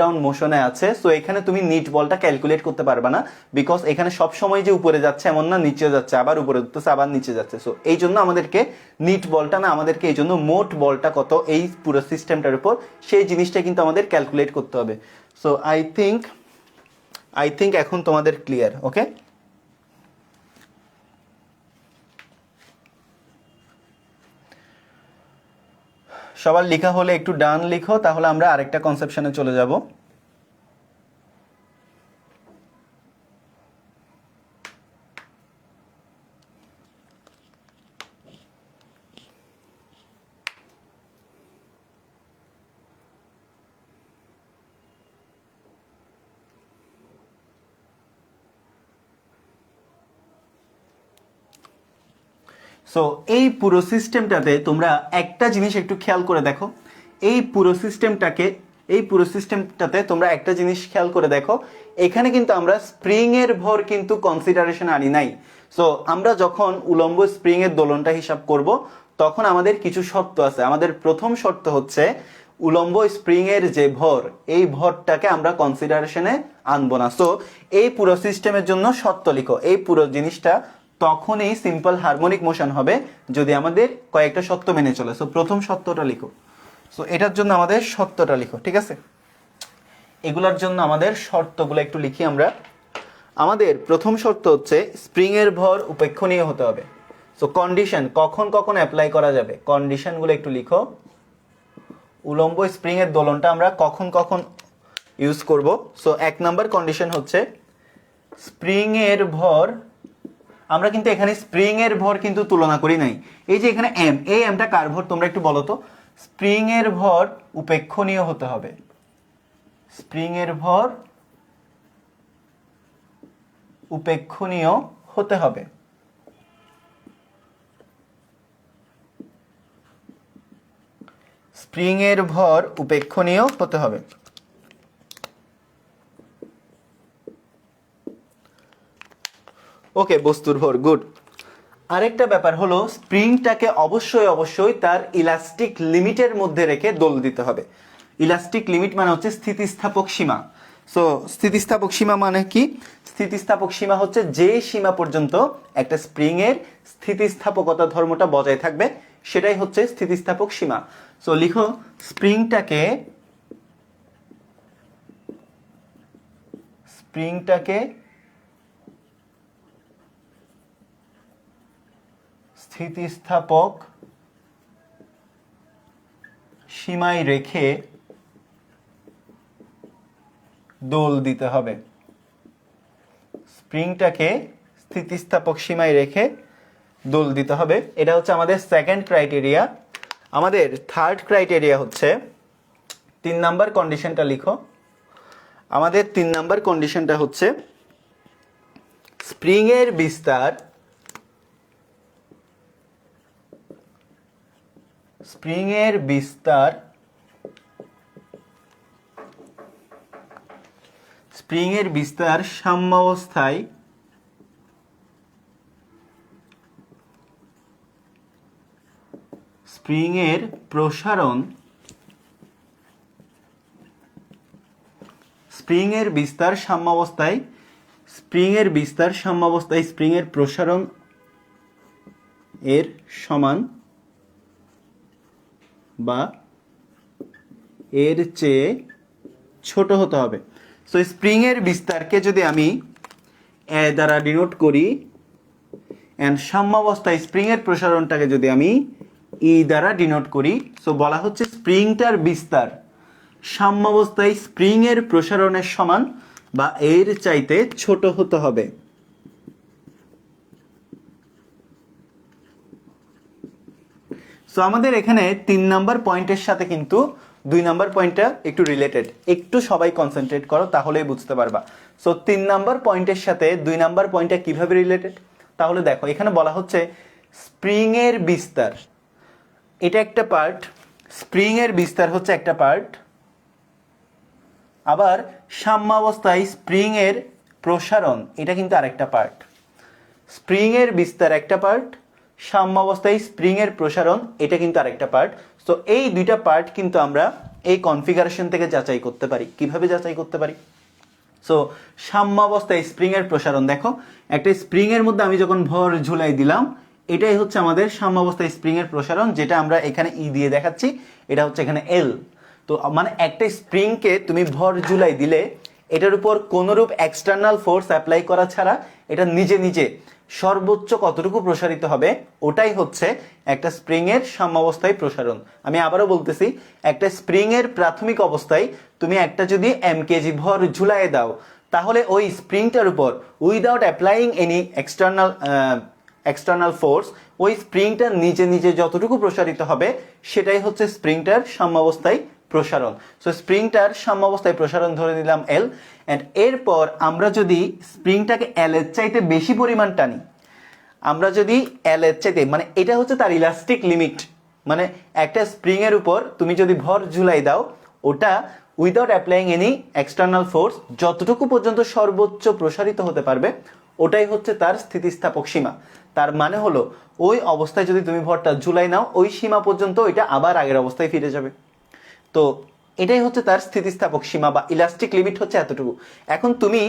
ডাউন মোশনে আছে, সো এখানে তুমি নিট বলটা ক্যালকুলেট করতে পারবে না, বিকজ এখানে সব সময় যে উপরে যাচ্ছে এমন না, নিচে যাচ্ছে আবার উপরে উঠতেছে আবার নিচে যাচ্ছে। সো এই জন্য আমাদেরকে নিট বলটা না, আমাদেরকে এই জন্য মোট বলটা কত এই পুরো সিস্টেমটার উপর, সেই জিনিসটা কিন্তু আমাদের ক্যালকুলেট করতে হবে। সো আই থিঙ্ক এখন তোমাদের ক্লিয়ার। ওকে, সবার লেখা হলে একটু ডান লিখো, তাহলে আমরা আরেকটা কনসেপশনে চলে যাব। সো এই পুরো সিস্টেমটাতে তোমরা একটা জিনিস একটু খেয়াল করে দেখো, এই পুরো সিস্টেমটাতে তোমরা একটা জিনিস খেয়াল করে দেখো, এখানে কিন্তু আমরা স্প্রিং এর ভর কিন্তু কনসিডারেশন আনি নাই। সো আমরা যখন উলম্ব স্প্রিং এর দোলনটা হিসাব করব, তখন আমাদের কিছু শর্ত আছে। আমাদের প্রথম শর্ত হচ্ছে উলম্ব স্প্রিং এর যে ভর, এই ভরটাকে আমরা কনসিডারেশনে আনবো না। সো এই পুরো সিস্টেমের জন্য শর্ত লিখো, এই পুরো জিনিসটা তখনই সিম্পল হারমোনিক মোশন হবে যদি আমাদের কয়েকটা শর্ত মেনে চলে। সো প্রথম শর্তটা লিখো। সো এটার জন্য আমাদের শর্তটা লিখো, ঠিক আছে? এগুলোর জন্য আমাদের শর্তগুলো একটু লিখি আমরা। আমাদের প্রথম শর্ত হচ্ছে স্প্রিং এর ভর উপেক্ষণীয় হতে হবে। সো কন্ডিশন কখন কখন অ্যাপ্লাই করা যাবে, কন্ডিশনগুলো একটু লিখো। উলম্ব স্প্রিং এর দোলনটা আমরা কখন কখন ইউজ করব। সো 1 নাম্বার কন্ডিশন হচ্ছে স্প্রিং এর ভর, আমরা কিন্তু এখানে স্প্রিং এর ভর কিন্তু তুলনা করি নাই। এই যে এখানে এম, এই এমটা কার ভর তোমরা একটু বলো তো। স্প্রিং এর ভর উপেক্ষণীয় হতে হবে, স্প্রিং এর ভর উপেক্ষণীয় হতে হবে। স্প্রিং এর ভর উপেক্ষণীয় হতে হবে। ওকে, বস্তুর ভর, গুড। আরেকটা ব্যাপার হলো স্প্রিংটাকে অবশ্যই তার ইলাস্টিক লিমিটের মধ্যে রেখে দোল দিতে হবে। ইলাস্টিক লিমিট মানে হচ্ছে স্থিতিস্থাপক সীমা। সো স্থিতিস্থাপক সীমা মানে কি? স্থিতিস্থাপক সীমা হচ্ছে যে সীমা পর্যন্ত একটা স্প্রিং এর স্থিতিস্থাপকতা ধর্মটা বজায় থাকবে, সেটাই হচ্ছে স্থিতিস্থাপক সীমা। সো লিখো স্প্রিংটাকে স্থিতিস্থাপক সীমায় রেখে দোল দিতে হবে। স্প্রিংটাকে স্থিতিস্থাপক সীমায় রেখে দোল দিতে হবে। এটা হচ্ছে আমাদের সেকেন্ড ক্রাইটেরিয়া। আমাদের থার্ড ক্রাইটেরিয়া হচ্ছে 3 নাম্বার কন্ডিশনটা লিখো। আমাদের 3 নাম্বার কন্ডিশনটা হচ্ছে স্প্রিং এর বিস্তার সাম্যাবস্থায় স্প্রিং এর প্রসারণ স্প্রিং এর প্রসারণ এর সমান বা এর চেয়ে ছোট হতে হবে। সো স্প্রিং এর বিস্তারকে যদি আমি এ দ্বারা ডিনোট করি, এন্ড সাম্যাবস্থায় স্প্রিং এর প্রসারণটাকে যদি আমি ই দ্বারা ডিনোট করি, সো বলা হচ্ছে স্প্রিংটার বিস্তার সাম্যাবস্থায় স্প্রিং এর প্রসারণের সমান বা এর চাইতে ছোট হতে হবে। সো আমাদের এখানে 3 নাম্বার পয়েন্টের সাথে কিন্তু 2 নাম্বার পয়েন্টটা একটু রিলেটেড, একটু সবাই কনসেন্ট্রেট করো তাহলেই বুঝতে পারবা। সো 3 নাম্বার পয়েন্টের সাথে 2 নাম্বার পয়েন্টটা কিভাবে রিলেটেড, তাহলে দেখো এখানে বলা হচ্ছে স্প্রিং এর বিস্তার, এটা একটা পার্ট, স্প্রিং এর বিস্তার হচ্ছে একটা পার্ট, আবার সাম্যাবস্থায় স্প্রিং এর প্রসারণ এটা কিন্তু আরেকটা পার্ট। স্প্রিং এর বিস্তার একটা পার্ট, সাম্যাবস্থায় স্প্রিং এর প্রসারণ এটা কিন্তু আরেকটা পার্ট। সো এই দুইটা পার্ট কিন্তু আমরা এই কনফিগারেশন থেকে যাচাই করতে পারি। কিভাবে যাচাই করতে পারি? সো সাম্যাবস্থায় স্প্রিং এর প্রসারণ দেখো, একটা স্প্রিং এর মধ্যে আমি যখন ভর ঝুলাই দিলাম, এটাই হচ্ছে আমাদের সাম্যাবস্থায় স্প্রিং এর প্রসারণ, যেটা আমরা এখানে ই দিয়ে দেখাচ্ছি, এটা হচ্ছে এখানে এল। তো মানে একটা স্প্রিংকে তুমি ভর ঝুলাই দিলে এটার উপর কোনোরূপ এক্সটার্নাল ফোর্স অ্যাপ্লাই করা ছাড়া এটা নিজে নিজে সর্বোচ্চ কতটুকু প্রসারিত হবে, ওটাই হচ্ছে একটা স্প্রিং এর সাম্যাবস্থায় প্রসারণ। আমি আবারও বলতেছি, একটা স্প্রিং এর প্রাথমিক অবস্থায় তুমি একটা যদি mkg ভর ঝুলাই দাও, তাহলে ওই স্প্রিংটার উপর without applying any external force ওই স্প্রিংটা নিজে নিজে যতটুকু প্রসারিত হবে সেটাই হচ্ছে স্প্রিংটার সাম্যাবস্থায় প্রসারণ। সো স্প্রিংটার সাম্যাবস্থায় প্রসারণ ধরে নিলাম এল। অ্যান্ড এরপর আমরা যদি স্প্রিংটাকে এল এর চাইতে বেশি পরিমাণ টানি, আমরা যদি এল এর চাইতে, মানে এটা হচ্ছে তার ইলাস্টিক লিমিট, মানে একটা স্প্রিং এর উপর তুমি যদি ভর ঝুলাই দাও, ওটা without applying any external force যতটুকু পর্যন্ত সর্বোচ্চ প্রসারিত হতে পারবে ওটাই হচ্ছে তার স্থিতিস্থাপক সীমা। তার মানে হলো ওই অবস্থায় যদি তুমি ভরটা ঝুলাই নাও, ওই সীমা পর্যন্ত এটা আবার আগের অবস্থায় ফিরে যাবে। তো এটাই হচ্ছে তার স্থিতিস্থাপক সীমা বা ইলাস্টিক লিমিট হচ্ছে এতটুকু। এখন তুমি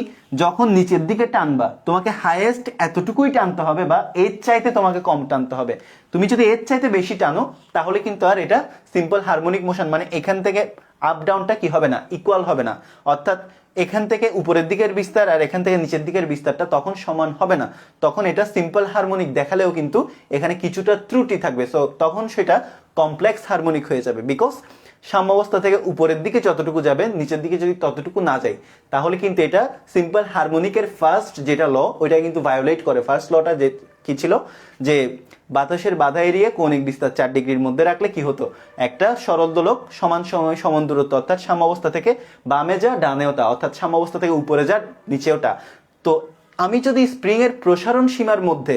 যখন নিচের দিকে টানবা, তোমাকে হাইয়েস্ট এতটুকুই টানতে হবে বা এর চাইতে তোমাকে কম টানতে হবে। তুমি যদি এর চাইতে বেশি টানো তাহলে কিন্তু আর এটা সিম্পল হারমোনিক মোশন, মানে এখান থেকে আপ ডাউনটা কি হবে না, ইকুয়াল হবে না। অর্থাৎ এখান থেকে উপরের দিকের বিস্তার আর এখান থেকে নিচের দিকের বিস্তারটা তখন সমান হবে না। তখন এটা সিম্পল হারমোনিক দেখালেও কিন্তু এখানে কিছুটা ত্রুটি থাকবে। সো তখন সেটা কমপ্লেক্স হারমোনিক হয়ে যাবে, বিকজ সাম্যাবস্থা থেকে উপরের দিকে যতটুকু যাবে নিচের দিকে যদি ততটুকু না যায়, তাহলে কিন্তু এটা সিম্পল হারমোনিকের ফার্স্ট যেটা ল ওইটা কিন্তু ভায়োলেট করে। ফার্স্ট লটা যে কি ছিল, যে বাতাসের বাধা এড়িয়ে কৌণিক বিস্তার 4 ডিগ্রির মধ্যে রাখলে কি হতো, একটা সরল দোলক সমান সময় সমান দূরত্ব, অর্থাৎ সাম্যাবস্থা থেকে বামে যা ডানেও তা, অর্থাৎ সাম্যাবস্থা থেকে উপরে যা নিচেও তা। তো আমি যদি স্প্রিং এর প্রসারণ সীমার মধ্যে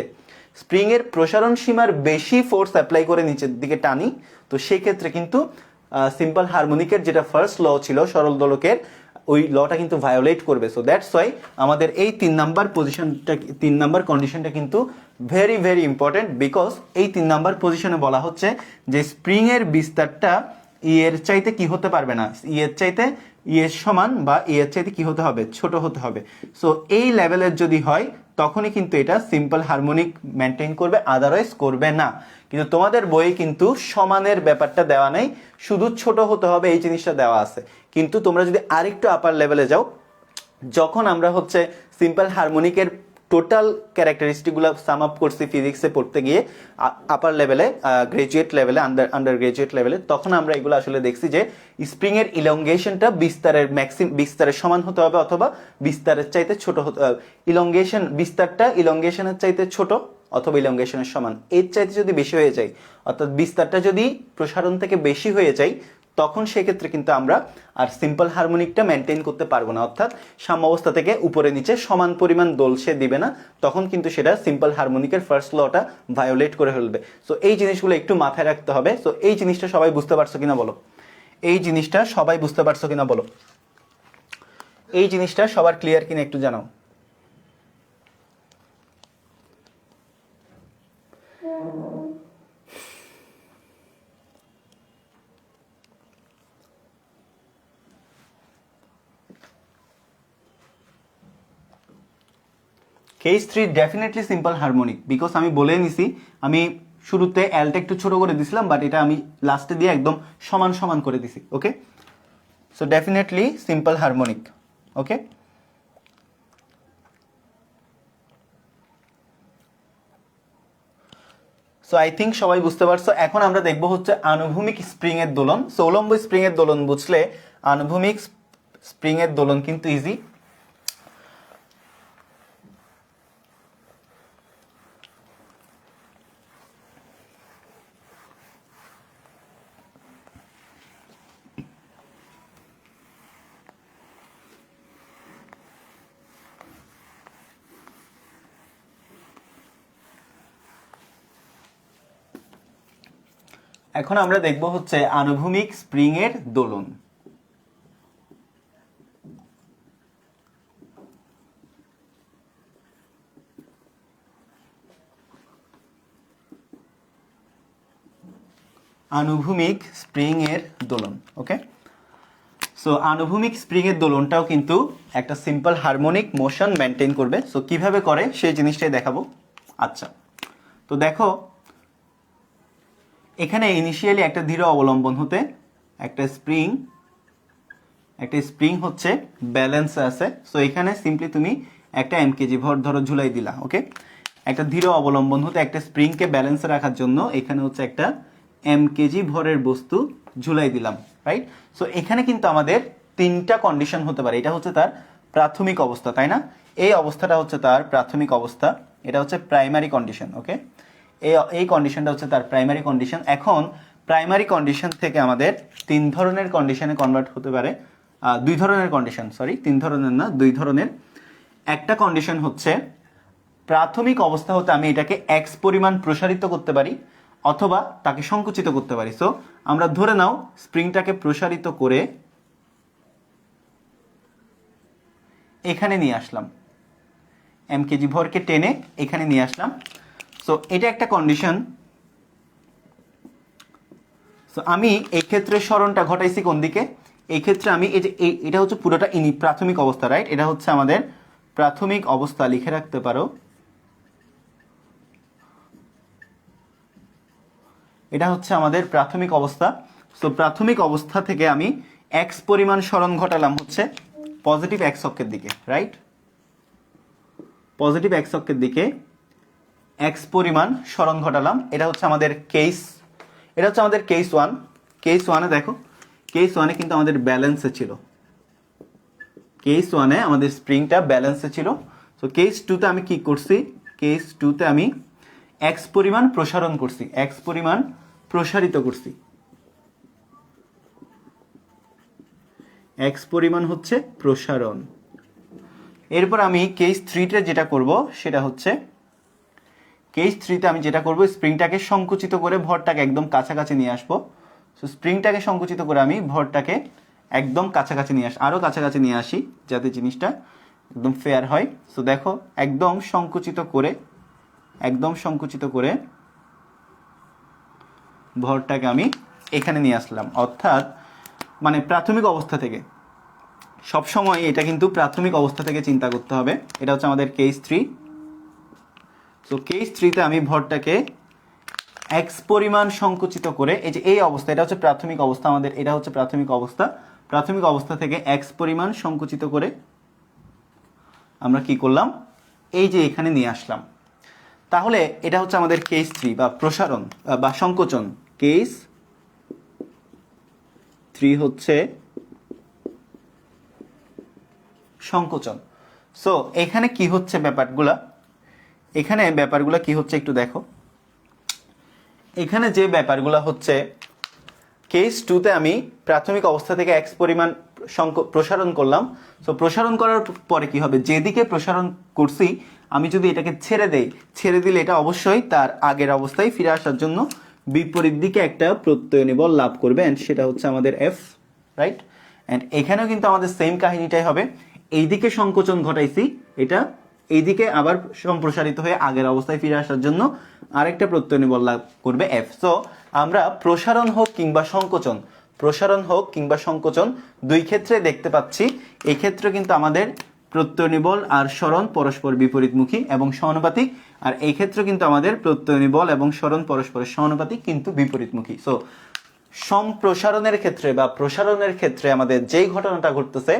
স্প্রিং এর প্রসারণ সীমার বেশি ফোর্স অ্যাপ্লাই করে নিচের দিকে টানি, তো সেই ক্ষেত্রে কিন্তু সিম্পল হারমোনিকের যেটা ফার্স্ট ল ছিল সরল দোলকের, ওই লটা কিন্তু ভায়োলেট করবে। সো দ্যাটস ওয়াই আমাদের এই 3 নাম্বার পজিশনটা, 3 নাম্বার কন্ডিশনটা কিন্তু ভেরি ভেরি ইম্পর্টেন্ট, বিকজ এই 3 নাম্বার পজিশনে বলা হচ্ছে যে স্প্রিং এর বিস্তারটা ই এর চাইতে কি হতে পারবে না, ই এর চাইতে ই এর সমান বা ই এর চাইতে কি হতে হবে, ছোট হতে হবে। সো এই লেভেলের যদি হয় তখনই কিন্তু এটা সিম্পল হারমোনিক মেনটেন করবে, আদারওয়াইজ করবে না। কিন্তু তোমাদের বইয়ে কিন্তু সমানের ব্যাপারটা দেওয়া নেই, শুধু ছোট হতে হবে এই জিনিসটা দেওয়া আছে। কিন্তু তোমরা যদি আরেকটু আপার লেভেলে যাও, যখন আমরা হচ্ছে সিম্পল হারমোনিকের টোটাল ক্যারেক্টারিস্টিকগুলো সাম আপ করছি ফিজিক্সে পড়তে গিয়ে আপার লেভেলে, গ্রাজুয়েট লেভেলে, আন্ডার গ্রাজুয়েট লেভেলে, তখন আমরা এগুলো আসলে দেখছি যে স্প্রিং এর ইলংগেশনটা বিস্তারের সমান হতে হবে অথবা বিস্তারের চাইতে ছোট হতে, বিস্তারটা ইলংগেশনের চাইতে ছোট অথবা ইলংগেশনের সমান। এর চাইতে যদি বেশি হয়ে যায়, অর্থাৎ বিস্তারটা যদি প্রসারণ থেকে বেশি হয়ে যায়, তখন সেক্ষেত্রে কিন্তু আমরা আর সিম্পল হারমোনিকটা মেনটেন করতে পারবো না, অর্থাৎ সাম্যাবস্থা থেকে উপরে নিচে সমান পরিমাণ দোল সে দিবে না, তখন কিন্তু সেটা সিম্পল হারমোনিকের ফার্স্ট লটা ভায়োলেট করে ফেলবে। সো এই জিনিসগুলো একটু মাথায় রাখতে হবে। সো এই জিনিসটা সবাই বুঝতে পারছো কিনা বলো, এই জিনিসটা সবাই বুঝতে পারছো কিনা বলো, এই জিনিসটা সবার ক্লিয়ার কিনা একটু জানাও। Case 3 definitely simple harmonic, because আমি বলে নিছি, আমি শুরুতে এলটা একটু ছোট করে দিছিলাম, বাট এটা আমি লাস্টে দিয়ে একদম সমান সমান করে দিছি। Okay, so definitely simple harmonic. Okay, so I think সবাই বুঝতে পারছো। এখন আমরা দেখবো হচ্ছে আনুভূমিক স্প্রিং এর দোলন। সো উলম্ব স্প্রিং এর দোলন বুঝলে আনুভূমিক স্প্রিং এর দোলন কিন্তু ইজি। এখন আমরা দেখব হচ্ছে আনুভূমিক স্প্রিং এর দোলন। আনুভূমিক স্প্রিং এর দোলন। ওকে, সো আনুভূমিক স্প্রিং এর দোলনটাও কিন্তু একটা সিম্পল হারমোনিক মোশন মেনটেন করবে। সো কিভাবে করে সেই জিনিসটাই দেখাবো। আচ্ছা, তো দেখো এখানে ইনিশিয়ালি একটা ধীর অবলম্বন হতে একটা স্প্রিং হচ্ছে ব্যালেন্সে আছে। সো এখানে সিম্পলি তুমি একটা এমকেজি ভর ধরো ঝুলাই দিলা। ওকে, একটা ধীর অবলম্বন হতে একটা স্প্রিংকে ব্যালেন্সে রাখার জন্য এখানে হচ্ছে একটা এমকেজি ভরের বস্তু ঝুলাই দিলাম, রাইট। সো এখানে কিন্তু আমাদের তিনটা কন্ডিশন হতে পারে। এটা হচ্ছে তার প্রাথমিক অবস্থা, তাই না? এই অবস্থাটা হচ্ছে তার প্রাথমিক অবস্থা, এটা হচ্ছে প্রাইমারি কন্ডিশন। ওকে, এই কন্ডিশনটা হচ্ছে তার প্রাইমারি কন্ডিশন। এখন প্রাইমারি কন্ডিশন থেকে আমাদের তিন ধরনের কন্ডিশনে কনভার্ট হতে পারে, দুই ধরনের কন্ডিশন, সরি তিন ধরনের না, দুই ধরনের। একটা কন্ডিশন হচ্ছে প্রাথমিক অবস্থা হতে আমি এটাকে এক্স পরিমাণ প্রসারিত করতে পারি অথবা তাকে সংকুচিত করতে পারি। সো আমরা ধরে নাও স্প্রিংটাকে প্রসারিত করে এখানে নিয়ে আসলাম, এমকেজি ভরকে টেনে এখানে নিয়ে আসলাম। সো এটা একটা কন্ডিশন। সো আমি এই ক্ষেত্রে সরণটা ঘটাইছি কোন দিকে? এই ক্ষেত্রে আমি এই যে এটা হচ্ছে পুরোটা প্রাথমিক অবস্থা, রাইট। এটা হচ্ছে আমাদের প্রাথমিক অবস্থা, লিখে রাখতে পারো। এটা হচ্ছে আমাদের প্রাথমিক অবস্থা। সো প্রাথমিক অবস্থা থেকে আমি এক্স পরিমাণ সরণ ঘটালাম হচ্ছে পজিটিভ এক্স অক্ষের দিকে, রাইট। পজিটিভ এক্স অক্ষের দিকে এক্স পরিমাণ সরণ ঘটালাম। এটা হচ্ছে আমাদের কেস, এটা হচ্ছে আমাদের কেস ওয়ান। কেস ওয়ানে দেখো, কেস ওয়ানে কিন্তু আমাদের ব্যালেন্সে ছিল, কেস ওয়ানে আমাদের স্প্রিংটা ব্যালেন্সে ছিল। সো কেস টুতে আমি কি করছি? কেস টুতে আমি এক্স পরিমাণ প্রসারণ করছি, এক্স পরিমাণ প্রসারিত করছি। এক্স পরিমাণ হচ্ছে প্রসারণ। এরপর আমি কেস থ্রিতে যেটা করব সেটা হচ্ছে, কেস থ্রিতে আমি যেটা করব স্প্রিংটাকে সংকুচিত করে ভরটাকে একদম কাছাকাছি নিয়ে আসবো। সো স্প্রিংটাকে সংকুচিত করে আমি ভরটাকে একদম কাছাকাছি নিয়ে আরও কাছাকাছি নিয়ে আসি যাতে জিনিসটা একদম ফেয়ার হয়। সো দেখো একদম সংকুচিত করে ভরটাকে আমি এখানে নিয়ে আসলাম, অর্থাৎ মানে প্রাথমিক অবস্থা থেকে। সবসময় এটা কিন্তু প্রাথমিক অবস্থা থেকে চিন্তা করতে হবে। এটা হচ্ছে আমাদের কেস থ্রি। সো কেস থ্রিতে আমি ভরটাকে এক্স পরিমাণ সংকুচিত করে এই যে এই অবস্থা, এটা হচ্ছে প্রাথমিক অবস্থা আমাদের, এটা হচ্ছে প্রাথমিক অবস্থা। প্রাথমিক অবস্থা থেকে এক্স পরিমাণ সংকুচিত করে আমরা কি করলাম? এই যে এখানে নিয়ে আসলাম। তাহলে এটা হচ্ছে আমাদের কেস থ্রি বা প্রসারণ বা সংকোচন। কেস থ্রি হচ্ছে সংকোচন। সো এখানে কি হচ্ছে ব্যাপারগুলা, এখানে ব্যাপারগুলা কি হচ্ছে একটু দেখো। এখানে যে ব্যাপারগুলা হচ্ছে, কেস টুতে আমি প্রাথমিক অবস্থা থেকে এক্স পরিমাণ প্রসারণ করলাম। সো প্রসারণ করার পরে কি হবে? যেদিকে প্রসারণ করছি আমি যদি এটাকে ছেড়ে দিলে এটা অবশ্যই তার আগের অবস্থায় ফিরে আসার জন্য বিপরীত দিকে একটা প্রত্যয়নী বল লাভ করবে, অ্যান্ড সেটা হচ্ছে আমাদের এফ, রাইট। অ্যান্ড এখানেও কিন্তু আমাদের সেম কাহিনীটাই হবে। এইদিকে সংকোচন ঘটাইছি, এটা এইদিকে আবার সম্প্রসারিত হয়ে আগের অবস্থায় ফিরে আসার জন্য আরেকটা প্রত্যয়নী বল লাভ করবে এফ। সো আমরা প্রসারণ হোক কিংবা সংকোচন দুই ক্ষেত্রে দেখতে পাচ্ছি। এই ক্ষেত্রে কিন্তু আমাদের প্রত্যয়নী বল আর সরণ পরস্পর বিপরীতমুখী এবং সমানুপাতিক, আর এই ক্ষেত্রে কিন্তু আমাদের প্রত্যয়নী বল এবং সরণ পরস্পরের সমানুপাতিক কিন্তু বিপরীতমুখী। সো সম্প্রসারণের ক্ষেত্রে বা প্রসারণের ক্ষেত্রে আমাদের যেই ঘটনাটা ঘটতেছে,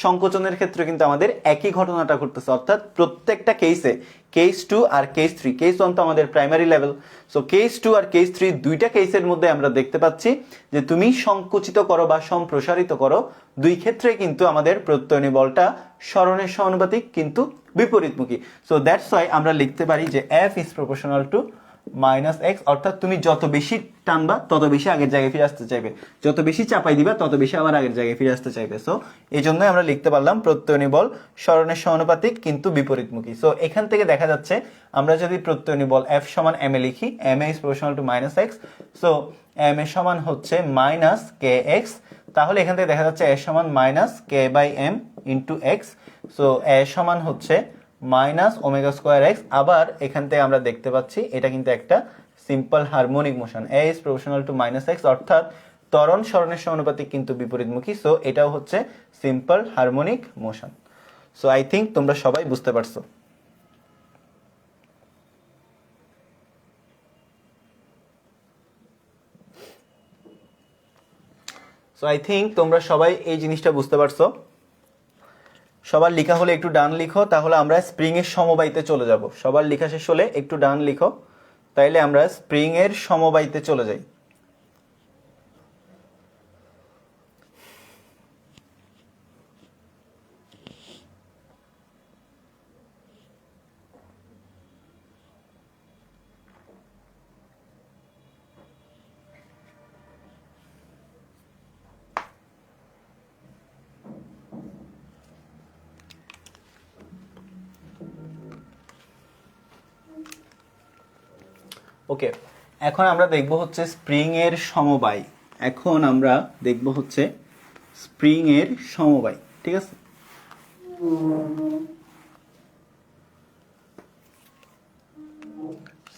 সংকোচনের ক্ষেত্রে কিন্তু আমাদের একই ঘটনাটা ঘটতেছে। অর্থাৎ প্রত্যেকটা কেসে, কেস টু আর কেস থ্রি, কেস ওয়ান তো আমাদের primary level, so case two আর কেস থ্রি দুইটা কেসের মধ্যে আমরা দেখতে পাচ্ছি যে তুমি সংকুচিত করো বা সম্প্রসারিত করো, দুই ক্ষেত্রে কিন্তু আমাদের প্রত্যয়নী বলটা সরণের সমানুপাতিক কিন্তু বিপরীতমুখী। সো দ্যাটস ওয়াই আমরা লিখতে পারি যে F is proportional to minus x. অর্থাৎ তুমি যত বেশি টানবা তত বেশি আগের জায়গায় ফিরে আসতে চাইবে, যত বেশি চাপাই দিবা তত বেশি আবার আগের জায়গায় ফিরে আসতে চাইবে। সো এই জন্যই আমরা লিখতে পারলাম প্রত্যয়নী বল সরণের সমানুপাতিক কিন্তু বিপরীতমুখী। সো এখান থেকে দেখা যাচ্ছে আমরা যদি প্রত্যয়নী বল এফ সমান এম এ লিখি, M A is proportional to minus X, so M A সমান হচ্ছে মাইনাস কে এক্স। তাহলে এখান থেকে দেখা যাচ্ছে এ সমান minus K by M into X. So A সমান হচ্ছে মাইনাস ওমেগা স্কোয়ার এক্স। আবার এখান থেকে আমরা দেখতে পাচ্ছি এটা কিন্তু একটা simple harmonic motion. A is proportional to minus x, অর্থাৎ ত্বরণ সরণের সমানুপাতিক কিন্তু বিপরীতমুখী। সো এটাও হচ্ছে simple harmonic motion. So I think তোমরা সবাই বুঝতে পারছো। সো আই থিঙ্ক তোমরা সবাই এই জিনিসটা বুঝতে পারছো। সবার লেখা হলে একটু ডান লিখো, তাহলে আমরা স্প্রিং এর সমবায়িতে চলে যাব। সবার লেখা শেষ হলে একটু ডান লিখো, তাইলে আমরা স্প্রিং এর সমবায়িতে চলে যাই। ওকে, এখন আমরা দেখব হচ্ছে স্প্রিং এর সমবায়। এখন আমরা দেখব হচ্ছে স্প্রিং এর সমবায়, ঠিক আছে?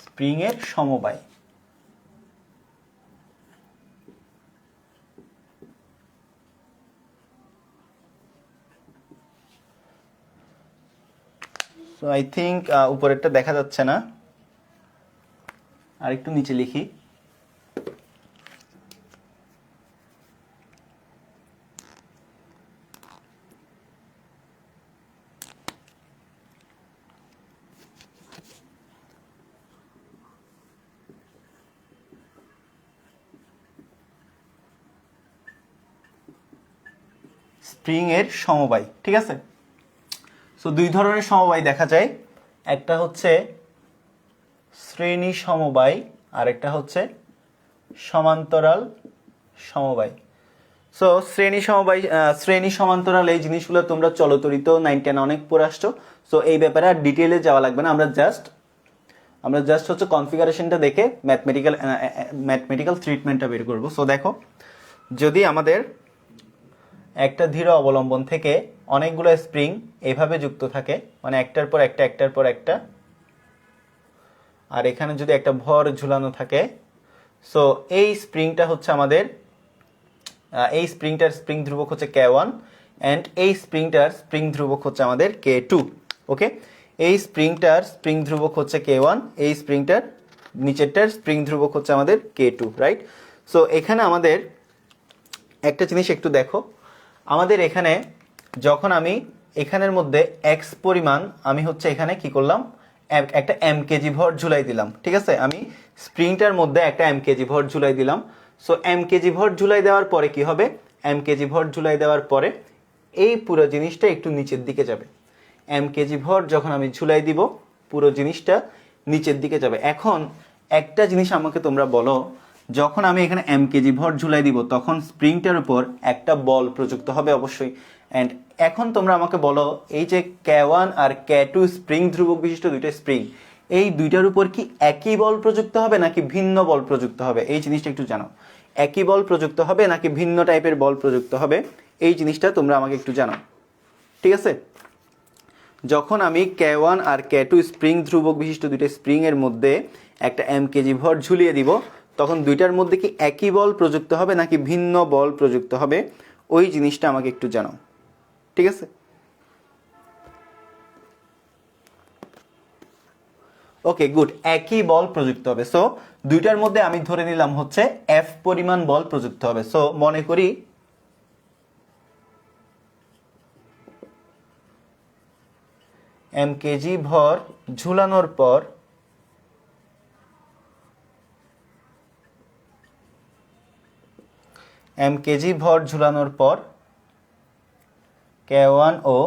স্প্রিং এর সমবায়। সো আই থিঙ্ক উপরেরটা দেখা যাচ্ছে না, আর একটু নিচে লিখি। স্প্রিং এর সমবায়, ঠিক আছে? সো দুই ধরনের সমবায় দেখা যায়, একটা হচ্ছে শ্রেণী সমবায় আর একটা হচ্ছে সমান্তরাল সমবায়। সো শ্রেণী সমান্তরাল এই জিনিসগুলো তোমরা চলতরিত 9 10 অনেক পড়ে আসছো। সো এই ব্যাপারে আর ডিটেইলে যাওয়া লাগবে না, আমরা জাস্ট হচ্ছে কনফিগারেশনটা দেখে ম্যাথমেটিক্যাল ট্রিটমেন্টটা বের করব। সো দেখো, যদি আমাদের একটা ধীর অবলম্বন থেকে অনেকগুলো স্প্রিং এইভাবে যুক্ত থাকে, মানে একটার পর একটা, আর এখানে যদি একটা ভর ঝুলানো থাকে, সো এই স্প্রিংটা হচ্ছে আমাদের, এই স্প্রিংটার স্প্রিং ধ্রুবক হচ্ছে K1 অ্যান্ড এই স্প্রিংটার স্প্রিং ধ্রুবক হচ্ছে আমাদের K2। ওকে, এই স্প্রিংটার স্প্রিং ধ্রুবক হচ্ছে K1, এই স্প্রিংটার নিচেরটার স্প্রিং ধ্রুবক হচ্ছে আমাদের K2, রাইট? সো এখানে আমাদের একটা জিনিস একটু দেখো, আমাদের এখানে যখন আমি এখানের মধ্যে এক্স পরিমাণ আমি হচ্ছে এখানে কি করলাম, একটা এম কেজি ভর ঝুলাই দিলাম, ঠিক আছে? আমি স্প্রিংটার মধ্যে একটা এম কেজি ভর ঝুলাই দিলাম। সো এম কেজি ভর ঝুলাই দেওয়ার পরে কি হবে, এম কেজি ভর ঝুলাই দেওয়ার পরে এই পুরো জিনিসটা একটু নিচের দিকে যাবে। এম কেজি ভর যখন আমি ঝুলাই দিব, পুরো জিনিসটা নিচের দিকে যাবে। এখন একটা জিনিস আমাকে তোমরা বলো, যখন আমি এখানে এম কেজি ভর ঝুলাই দিব তখন স্প্রিংটার উপর একটা বল প্রযুক্ত হবে অবশ্যই। অ্যান্ড এখন তোমরা আমাকে বলো, এই যে K1 আর K2 স্প্রিং ধ্রুবক বিশিষ্ট দুইটা স্প্রিং, এই দুইটার উপর কি একই বল প্রযুক্ত হবে নাকি ভিন্ন বল প্রযুক্ত হবে? এই জিনিসটা একটু জানাও। একই বল প্রযুক্ত হবে নাকি ভিন্ন টাইপের বল প্রযুক্ত হবে, এই জিনিসটা তোমরা আমাকে একটু জানাও, ঠিক আছে? যখন আমি K1 আর K2 স্প্রিং ধ্রুবক বিশিষ্ট দুইটা স্প্রিং এর মধ্যে একটা এম কেজি ভর ঝুলিয়ে দিব, তখন দুইটার মধ্যে কি একই বল প্রযুক্ত হবে নাকি ভিন্ন বল প্রযুক্ত হবে, ওই জিনিসটা আমাকে একটু জানাও, ঠিক আছে? ওকে, গুড, একই বল প্রযুক্ত হবে। সো দুইটার মধ্যে আমি ধরে নিলাম হচ্ছে এফ পরিমাণ বল প্রযুক্ত হবে। সো মনে করি এম কেজি ভর ঝুলানোর পর K1 ও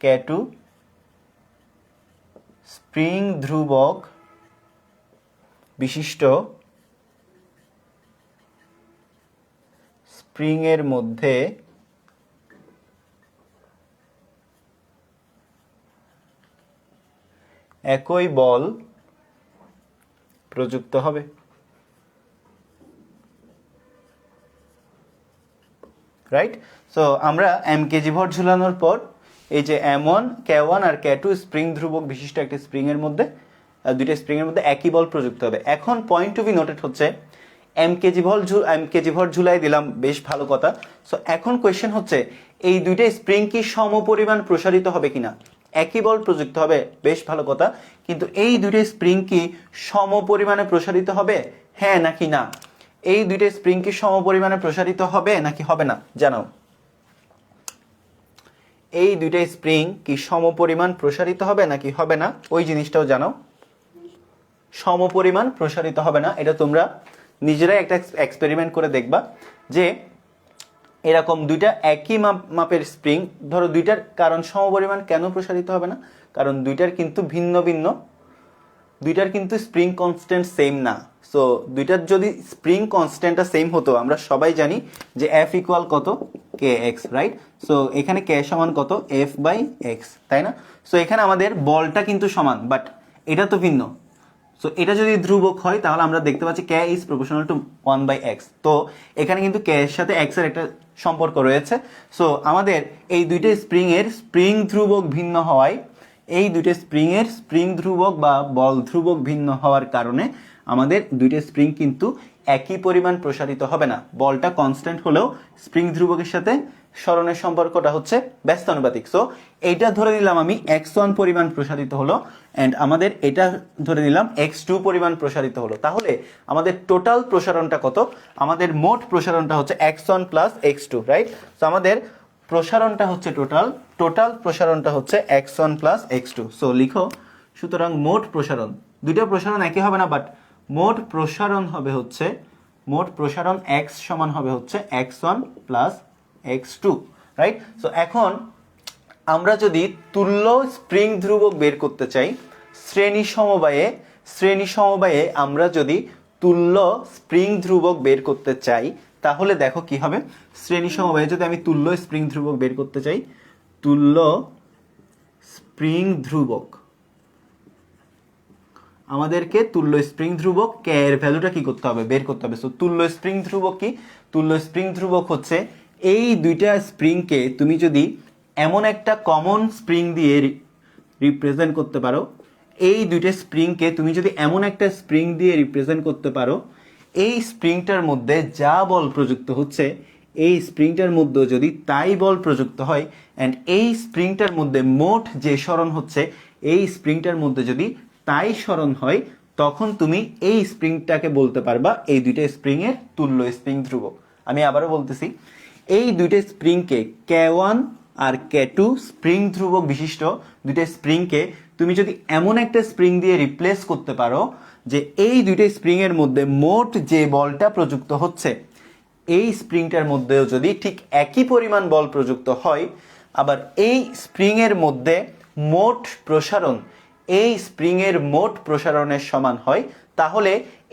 K2 স্প্রিং ধ্রুবক বিশিষ্ট স্প্রিং এর মধ্যে একই বল প্রযুক্ত হবে, রাইট? সো আমরা এম কেজি ভর ঝুলানোর পর এই যে K1 আর K2 স্প্রিং ধ্রুবক বিশিষ্ট একটা স্প্রিং এর মধ্যে দুইটা স্প্রিং এর মধ্যে একই বল প্রযুক্ত হবে। এখন পয়েন্ট টু বি নোটেড হচ্ছে এম কেজি ভর ঝুলাই দিলাম, বেশ ভালো কথা। সো এখন কোয়েশ্চেন হচ্ছে এই দুইটা স্প্রিং কি সমপরিমাণ প্রসারিত হবে কিনা। একই বল প্রযুক্ত হবে, বেশ ভালো কথা, কিন্তু এই দুইটা স্প্রিং কি সমপরিমাণে প্রসারিত হবে, হ্যাঁ নাকি না? এই দুইটা স্প্রিং কি সমপরিমাণে প্রসারিত হবে নাকি হবে না, জানাও। এই দুইটা স্প্রিং কি সমপরিমাণ প্রসারিত হবে নাকি হবে না, ওই জিনিসটাও জানাও। সমপরিমাণ প্রসারিত হবে না, এটা তোমরা নিজেরাই একটা এক্সপেরিমেন্ট করে দেখবা যে এরকম দুইটা একই মাপের স্প্রিং, ধরো দুইটার, কারণ সমপরিমাণ কেন প্রসারিত হবে না, কারণ দুইটার কিন্তু ভিন্ন ভিন্ন, দুইটার কিন্তু স্প্রিং কনস্ট্যান্ট সেম না। সো দুইটার যদি স্প্রিং কনস্ট্যান্টটা সেম হতো, আমরা সবাই জানি যে এফ ইকুয়াল কত, কে এক্স, রাইট? সো এখানে কে সমান কত, এফ বাই এক্স, তাই না? সো এখানে আমাদের বলটা কিন্তু সমান, বাট এটা তো ভিন্ন। সো এটা যদি ধ্রুবক হয় তাহলে আমরা দেখতে পাচ্ছি K is proportional two 1/x। তো এখানে কিন্তু কে এর সাথে এক্স এর একটা সম্পর্ক রয়েছে। সো আমাদের এই দুইটা স্প্রিং এর স্প্রিং ধ্রুবক ভিন্ন হওয়ায়, এই দুইটা স্প্রিং এর স্প্রিং ধ্রুবক বা বল ধ্রুবক ভিন্ন হওয়ার কারণে আমাদের দুইটা স্প্রিং কিন্তু একই পরিমাণ প্রসারিত হবে না। বলটা কনস্ট্যান্ট হলেও স্প্রিং ধ্রুবকের সাথে সরণের সম্পর্কটা হচ্ছে ব্যস্তানুপাতিক। সো এইটা ধরে নিলাম আমি x1 পরিমাণ প্রসারিত হলো, অ্যান্ড আমাদের এটা ধরে নিলাম x2 পরিমাণ প্রসারিত হলো। তাহলে আমাদের টোটাল প্রসারণটা কত? আমাদের মোট প্রসারণটা হচ্ছে x1 plus x2, right? So আমাদের প্রসারণটা হচ্ছে টোটাল প্রসারণটা হচ্ছে x1 প্লাস x2। সো লিখো, সুতরাং মোট প্রসারণ, দুইটা প্রসারণ একই হবে না, বাট মোট প্রসারণ হবে হচ্ছে, মোট প্রসারণ x সমান হবে হচ্ছে x1 plus x2, right? So এখন আমরা যদি তুল্য স্প্রিং ধ্রুবক বের করতে চাই শ্রেণী সমবায়ে আমরা যদি তুল্য স্প্রিং ধ্রুবক বের করতে চাই, তাহলে দেখো কি হবে। শ্রেণী সমবায়ে যদি আমি তুল্য স্প্রিং ধ্রুবক বের করতে চাই, তুল্য স্প্রিং ধ্রুবক, আমাদেরকে তুল্য স্প্রিং ধ্রুবক কে এর ভ্যালুটা কি করতে হবে, বের করতে হবে। সো তুল্য স্প্রিং ধ্রুবক কি? তুল্য স্প্রিং ধ্রুবক হচ্ছে এই দুইটা স্প্রিংকে তুমি যদি এমন একটা কমন স্প্রিং দিয়ে রিপ্রেজেন্ট করতে পারো, এই দুইটা স্প্রিংকে তুমি যদি এমন একটা স্প্রিং দিয়ে রিপ্রেজেন্ট করতে পারো, এই স্প্রিংটার মধ্যে যা বল প্রযুক্ত হচ্ছে, এই স্প্রিংটার মধ্যে যদি তাই বল প্রযুক্ত হয়, অ্যান্ড এই স্প্রিংটার মধ্যে মোট যে সরণ হচ্ছে, এই স্প্রিংটার মধ্যে যদি তাই সরণ হয়, তখন তুমি এই স্প্রিংটাকে বলতে পারবা এই দুইটা স্প্রিং এর তুল্য স্প্রিং ধ্রুবক। আমি আবারও বলতেছি, এই দুইটা স্প্রিংকে K1 আর K2 স্প্রিং ধ্রুবক বিশিষ্ট দুইটা স্প্রিংকে তুমি যদি এমন একটা স্প্রিং দিয়ে রিপ্লেস করতে পারো যে এই দুইটা স্প্রিং এর মধ্যে মোট যে বলটা প্রযুক্ত হচ্ছে, এই স্প্রিংটার মধ্যেও যদি ঠিক একই পরিমাণ বল প্রযুক্ত হয়, আবার এই স্প্রিং এর মধ্যে মোট প্রসারণ এই স্প্রিং এর মোট প্রসারণের সমান হয়, তাহলে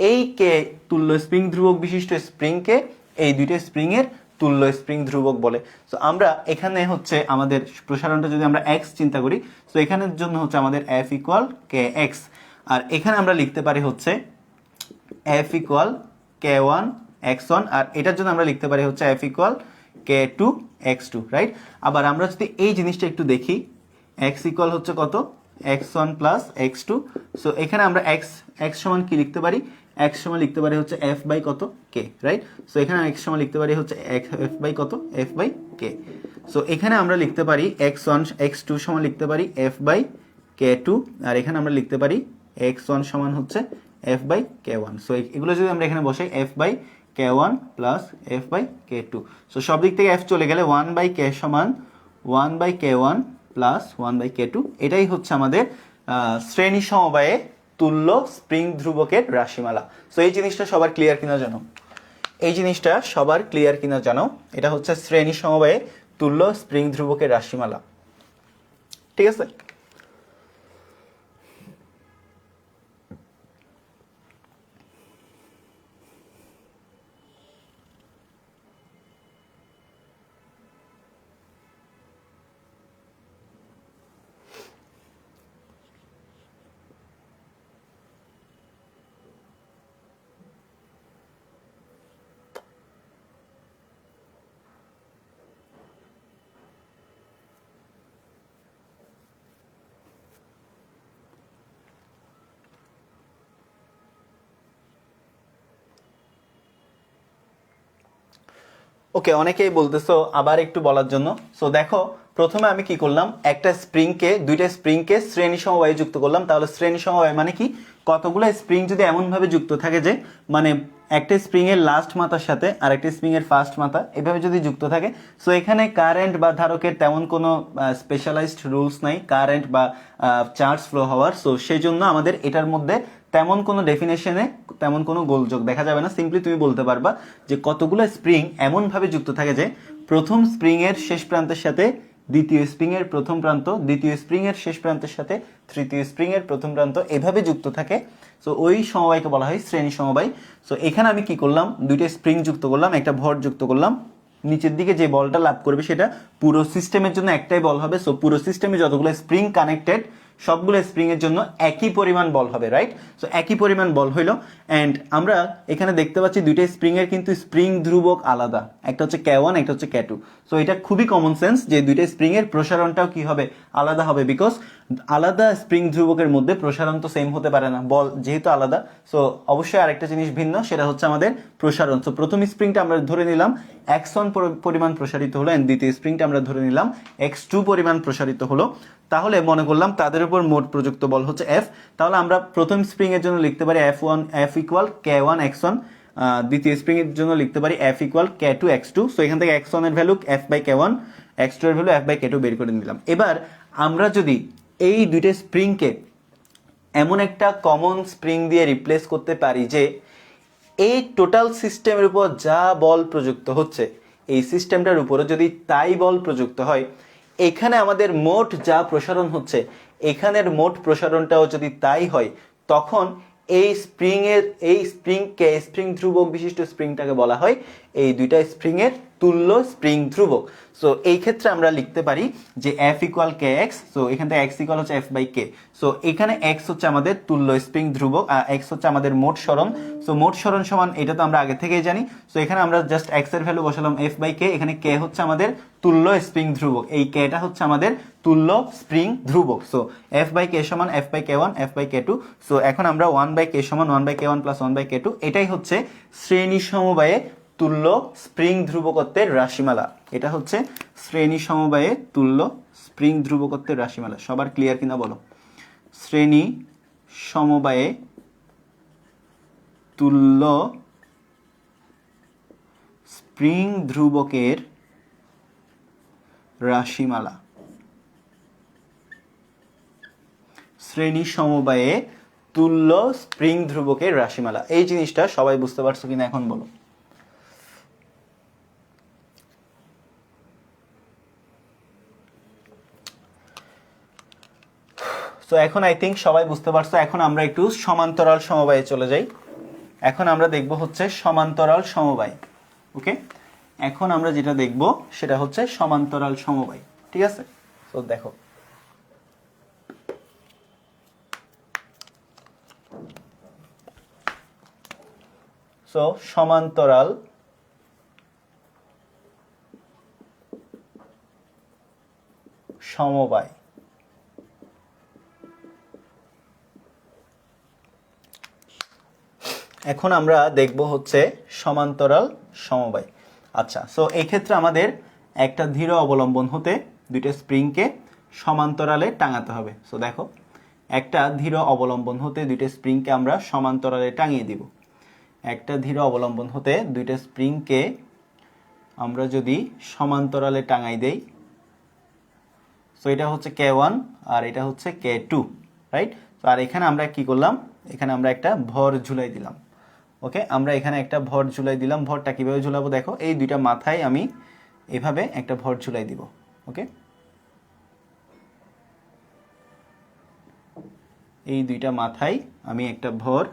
এই কে তুল্য স্প্রিং ধ্রুবক বিশিষ্ট স্প্রিংকে এই দুইটা স্প্রিং এর তুল্য স্প্রিং ধ্রুবক বলে। সো আমরা এখানে হচ্ছে আমাদের প্রসারণটা যদি আমরা x চিন্তা করি, সো এখানের জন্য হচ্ছে আমাদের f ইকুয়াল কে এক্স, আর এখানে আমরা লিখতে পারি হচ্ছে f ইকুয়াল k1 x1, আর এটার জন্য আমরা লিখতে পারি হচ্ছে f equal k2 x2, right? আবার আমরা যদি এই জিনিসটা একটু দেখি, x ইকুয়াল হচ্ছে কত, x1 প্লাস x2। সো এখানে আমরা x সমান কি লিখতে পারি, x সমান লিখতে পারি হচ্ছে f বাই কত, k, রাইট? সো এখানে x সমান লিখতে পারি হচ্ছে f বাই কত, f বাই k। সো এখানে আমরা লিখতে পারি x1 x2 সমান লিখতে পারি f বাই k2, আর এখানে আমরা লিখতে পারি x1 সমান হচ্ছে f বাই k1। সো এগুলো যদি আমরা এখানে বসাই, f by k1 plus f by k2, so সব দিক থেকে f চলে গেলে 1 বাই k সমান 1 by k1 plus 1 by k2। এটাই হচ্ছে আমাদের শ্রেণী সমবায়ে তুল্য স্প্রিং ধ্রুবকের রাশিমালা। সো এই জিনিসটা সবার ক্লিয়ার কিনা জানো, এই জিনিসটা সবার ক্লিয়ার কিনা জানো, এটা হচ্ছে শ্রেণী সমবায়ে তুল্য স্প্রিং ধ্রুবকের রাশিমালা, ঠিক আছে? ওকে, অনেকেই বলতেছো আবার একটু বলার জন্য। সো দেখো, প্রথমে আমি কি করলাম, একটা স্প্রিংকে, দুইটা স্প্রিংকে শ্রেণী সমবায়ে যুক্ত করলাম। তাহলে শ্রেণী সমবায় মানে কি, কতগুলো স্প্রিং যদি এমনভাবে যুক্ত থাকে যে মানে একটা স্প্রিং এর লাস্ট মাথার সাথে আর একটা স্প্রিং এর ফার্স্ট মাথা এভাবে যদি যুক্ত থাকে, সো এখানে কারেন্ট বা ধারকের তেমন কোনো স্পেশালাইজড রুলস নাই কারেন্ট বা চার্জ ফ্লো হওয়ার। সো সেই জন্য আমাদের এটার মধ্যে তেমন কোনো ডেফিনেশনে তেমন কোনো গোলযোগ দেখা যাবে না। সিম্পলি তুমি বলতে পারবা যে কতগুলো স্প্রিং এমনভাবে যুক্ত থাকে যে প্রথম স্প্রিং এর শেষ প্রান্তের সাথে দ্বিতীয় স্প্রিং এর প্রথম প্রান্ত, দ্বিতীয় স্প্রিং এর শেষ প্রান্তের সাথে তৃতীয় স্প্রিং এর প্রথম প্রান্ত এভাবে যুক্ত থাকে। সো ওই সমবায়কে বলা হয় শ্রেণী সমবায়। সো এখানে আমি কি করলাম, দুইটা স্প্রিং যুক্ত করলাম, একটা ভর যুক্ত করলাম। নিচের দিকে যে বলটা লাভ করবে সেটা পুরো সিস্টেমের জন্য একটাই বল হবে। সো পুরো সিস্টেমে যতগুলো স্প্রিং কানেক্টেড সবগুলো স্প্রিং এর জন্য একই পরিমাণ বল হবে, রাইট? সো একই পরিমাণ বল হইলো। অ্যান্ড আমরা এখানে দেখতে পাচ্ছি দুইটা স্প্রিং এর কিন্তু স্প্রিং ধ্রুবক আলাদা, একটা হচ্ছে K1 একটা হচ্ছে K2। সো এটা খুবই কমন সেন্স যে দুইটা স্প্রিং এর প্রসারণটাও কি হবে, আলাদা হবে, বিকজ আলাদা স্প্রিং ধ্রুবকের মধ্যে প্রসারণ তো সেম হতে পারে না, বল যেহেতু আলাদা। সো অবশ্যই আরেকটা জিনিস ভিন্ন, সেটা হচ্ছে আমাদের প্রসারণ। সো প্রথম স্প্রিংটা আমরা ধরে নিলাম x1 পরিমাণ প্রসারিত হলো, এন্ড দ্বিতীয় স্প্রিংটা আমরা ধরে নিলাম x2 পরিমাণ প্রসারিত হলো। তাহলে মনে করলাম তাদের উপর মোট প্রযুক্ত বল হচ্ছে F। তাহলে আমরা প্রথম স্প্রিং এর জন্য লিখতে পারি F ইকুয়াল K1 x1, দ্বিতীয় স্প্রিং এর জন্য লিখতে পারি F equal K2 x2। So এখান থেকে x1 এর value F by K1, x2 এর ভ্যালু F বাই K2 বের করে নিলাম। এবার আমরা যদি এই দুইটা স্প্রিংকে এমন একটা কমন স্প্রিং দিয়ে রিপ্লেস করতে পারি যে এই টোটাল সিস্টেমের উপর যা বল প্রযুক্ত হচ্ছে এই সিস্টেমটার উপরে যদি তাই বল প্রযুক্ত হয়, এখানে আমাদের মোট যা প্রসারণ হচ্ছে এখানের মোট প্রসারণটাও যদি তাই হয়, তখন এই স্প্রিংকে স্প্রিং ধ্রুবক বিশিষ্ট স্প্রিংটাকে বলা হয় এই দুইটা স্প্রিং এর তুল্য স্প্রিং ধ্রুবক। সো এই ক্ষেত্রে আমরা লিখতে পারি যে F ইকুয়াল KX। সো এখান থেকে X ইকুয়াল হচ্ছে F বাই K। সো এখানে X হচ্ছে আমাদের তুল্য স্প্রিং ধ্রুবক আর X হচ্ছে আমাদের মোট সরণ। সো মোট সরণ সমান, এটা তো আমরা আগে থেকেই জানি। সো এখানে আমরা জাস্ট X এর ভ্যালু বসালাম F বাই K। এখানে K হচ্ছে আমাদের তুল্য স্প্রিং ধ্রুবক, এই Kটা হচ্ছে আমাদের তুল্য স্প্রিং ধ্রুবক। সো F বাই K সমান F by K1 F by K2। So এখন আমরা 1 বাই K সমান 1 by K1 plus 1 by K2, এটাই হচ্ছে শ্রেণী সমবায়ে তুল্য স্প্রিং ধ্রুবকত্বের রাশিমালা। এটা হচ্ছে শ্রেণী সমবায়ে তুল্য স্প্রিং ধ্রুবকত্বের রাশিমালা। সবার ক্লিয়ার কিনা বলো? শ্রেণী সমবায়ে তুল্য স্প্রিং ধ্রুবকের রাশিমালা। শ্রেণী সমবায়ে তুল্য স্প্রিং ধ্রুবকের রাশিমালা, এই জিনিসটা সবাই বুঝতে পারছো কিনা এখন বলো? তো এখন আই থিঙ্ক সবাই বুঝতে পারছো। এখন আমরা একটু সমান্তরাল সমবায়ে চলে যাই। এখন আমরা দেখব হচ্ছে সমান্তরাল সমবায়। ওকে, এখন আমরা যেটা দেখব সেটা হচ্ছে সমান্তরাল সমবায়, ঠিক আছে? তো দেখো, সো সমান্তরাল সমবায়। এখন আমরা দেখব হচ্ছে সমান্তরাল সমবায়। আচ্ছা, সো এই ক্ষেত্রে আমাদের একটা ধীর অবলম্বন হতে দুইটা স্প্রিংকে সমান্তরালে টাঙাতে হবে। সো দেখো, একটা ধীর অবলম্বন হতে দুইটা স্প্রিংকে আমরা সমান্তরালে টাঙিয়ে দিব। একটা ধীর অবলম্বন হতে দুইটা স্প্রিংকে আমরা যদি সমান্তরালে টাঙাই দেই, সো এটা হচ্ছে K1 আর এটা হচ্ছে K2, রাইট? আর এখানে আমরা কি করলাম, এখানে আমরা একটা ভর ঝুলাই দিলাম। ওকে, আমরা এখানে একটা ভর ঝুলাই দিলাম। ভরটা কিভাবে ঝুলাবো দেখো, এই দুইটা মাথায় আমি এভাবে একটা ভর ঝুলাই দিব। ওকে, এই দুইটা মাথায় আমি একটা ভর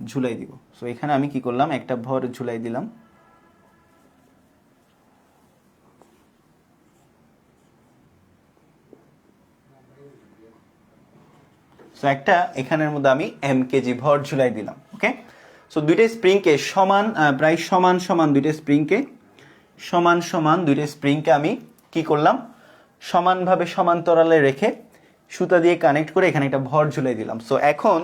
ঝুলাই দিব। সো এখানে আমি কি করলাম, একটা ভর ঝুলাই দিলাম। সো একটা এখানের মধ্যে আমি mkg ভর ঝুলাই দিলাম। ওকে, সো দুইটা স্প্রিংকে সমান, প্রায় সমান সমান দুইটা স্প্রিংকে দুইটা স্প্রিংকে আমি কি করলাম, সমানভাবে সমান্তরালে রেখে সুতা দিয়ে কানেক্ট করে এখানে একটা ভর ঝুলাই দিলাম। সো এখন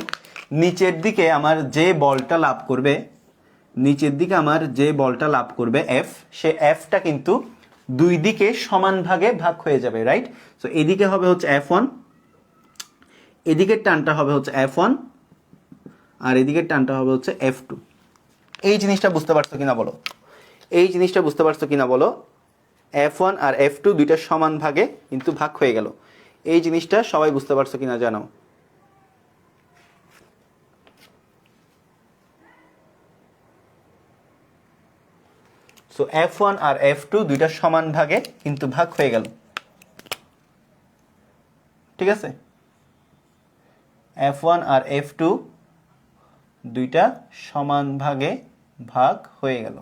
নিচের দিকে আমার যে বলটা লাভ করবে, নিচের দিকে আমার যে বলটা লাভ করবে এফ, সে এফটা কিন্তু দুই দিকে সমান ভাগে ভাগ হয়ে যাবে, রাইট? সো এদিকে হবে হচ্ছে F1, এদিকের টানটা হবে হচ্ছে F1, আর এদিকের টানটা হবে হচ্ছে F2। এই জিনিসটা বুঝতে পারছো কিনা বলো? এই জিনিসটা বুঝতে পারছো কিনা বলো? F1 আর F2 দুইটা সমান ভাগে কিন্তু ভাগ হয়ে গেল। এই জিনিসটা সবাই বুঝতে পারছো কিনা জানাও। সো F1 আর F2 দুইটা সমান ভাগে কিন্তু ভাগ হয়ে গেল, ঠিক আছে? F1 আর F2 দুইটা সমান ভাগে ভাগ হয়ে গেল।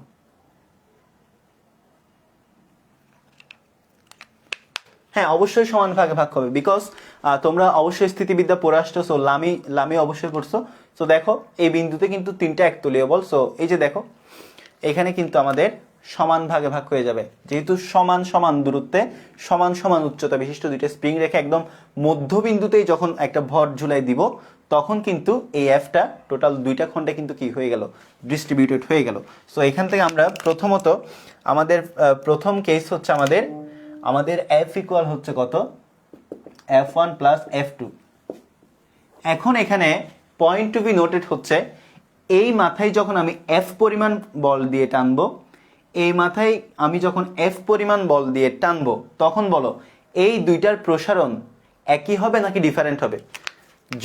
হ্যাঁ, অবশ্যই সমান ভাগে ভাগ হবে, বিকজ তোমরা অবশ্যই স্থিতিবিদ্যা পড়ে আসছো। সো লামি অবশ্যই পড়ছো। সো দেখো এই বিন্দুতে কিন্তু তিনটা একতলীয় বল। সো এই যে দেখো এখানে কিন্তু আমাদের সমান ভাগে ভাগ হয়ে যাবে, যেহেতু সমান সমান দূরত্বে সমান সমান উচ্চতা বিশিষ্ট দুইটা স্প্রিং রেখে একদম মধ্যবিন্দুতেই যখন একটা ভর ঝুলাই দিব, তখন কিন্তু এই এফটা টোটাল দুইটা খণ্ডে কিন্তু কি হয়ে গেল, ডিস্ট্রিবিউটেড হয়ে গেল। সো এখান থেকে আমরা প্রথমত আমাদের প্রথম কেস হচ্ছে আমাদের এফ ইকুয়াল হচ্ছে কত, F1 প্লাস F2। এখন এখানে পয়েন্ট টু বি নোটেড হচ্ছে, এই মাথায় যখন আমি এফ পরিমাণ বল দিয়ে টানবো, এই মাথায় আমি যখন এফ পরিমাণ বল দিয়ে টানবো, তখন বলো এই দুইটার প্রসারণ একই হবে নাকি ডিফারেন্ট হবে?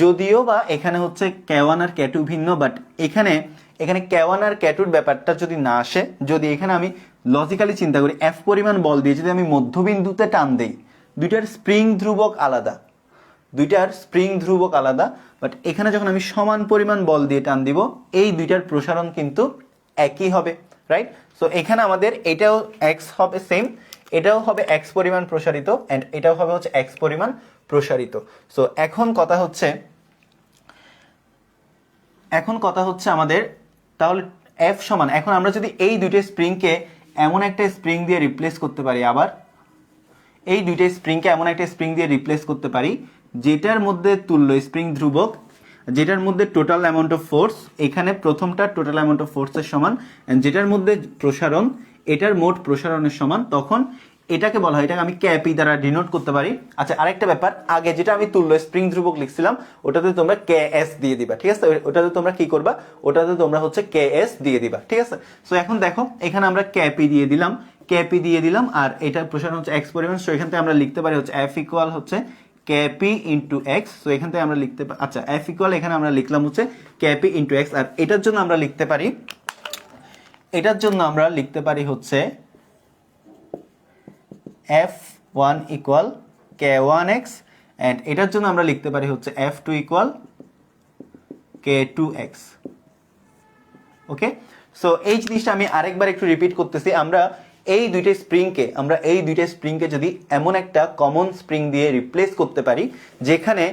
যদিও বা এখানে হচ্ছে K1 আর K2 ভিন্ন, বাট এখানে K1 আর K2 ব্যাপারটা যদি না আসে, যদি এখানে আমি লজিক্যালি চিন্তা করি, এফ পরিমাণ বল দিয়ে যদি আমি মধ্যবিন্দুতে টান দেই, দুইটার স্প্রিং ধ্রুবক আলাদা, বাট এখানে যখন আমি সমান পরিমাণ বল দিয়ে টান দিব, এই দুইটার প্রসারণ কিন্তু একই হবে, রাইট? সো এখানে আমাদের এটাও এক্স হবে সেম, এটাও হবে এক্স পরিমাণ প্রসারিত, অ্যান্ড এটাও হবে হচ্ছে এক্স পরিমাণ প্রসারিত। সো এখন কথা হচ্ছে আমাদের তাহলে এফ সমান, এখন আমরা যদি এই দুইটা স্প্রিংকে এমন একটা স্প্রিং দিয়ে রিপ্লেস করতে পারি, আবার এই দুইটা স্প্রিংকে এমন একটা স্প্রিং দিয়ে রিপ্লেস করতে পারি যেটার মধ্যে তুল্য স্প্রিং ধ্রুবক, যেটার মধ্যে টোটাল অ্যামাউন্ট অফ ফোর্স, এখানে প্রথমটা টোটাল অ্যামাউন্ট অফ ফোর্সের সমান, যেটার মধ্যে প্রসারণ এটার মোট প্রসারণের সমান, তখন এটাকে বলা হয়, এটাকে আমি ক্যাপি দ্বারা ডিনোট করতে পারি। আচ্ছা, আরেকটা ব্যাপার, আগে যেটা আমি তুল্য স্প্রিং ধ্রুবক লিখছিলাম, ওটাতে তোমরা KS দিয়ে দিবা, ঠিক আছে? ওটাতে তোমরা কি করবা, ওটাতে তোমরা হচ্ছে KS দিয়ে দিবা, ঠিক আছে? সো এখন দেখো এখানে আমরা ক্যাপি দিয়ে দিলাম, আর এটার প্রসারণ হচ্ছে এক্স পরিমাণ। সো এখান থেকে আমরা লিখতে পারি হচ্ছে এফ ইকুয়াল হচ্ছে KP ইন্টু এক্স। সো এখান থেকে আমরা লিখতে পারি, আচ্ছা, এফ ইকুয়াল এখানে আমরা লিখলাম হচ্ছে KP ইন্টু এক্স, আর এটার জন্য আমরা লিখতে পারি হচ্ছে F1 ইকুয়াল K1x, অ্যান্ড এটার জন্য আমরা লিখতে পারি হচ্ছে F2 ইকুয়াল K2x। ওকে, সো এই জিনিসটা আমি আরেকবার একটু রিপিট করতেছি। আমরা এই দুইটা স্প্রিংকে যদি এমন একটা কমন স্প্রিং দিয়ে রিপ্লেস করতে পারি, যেখানে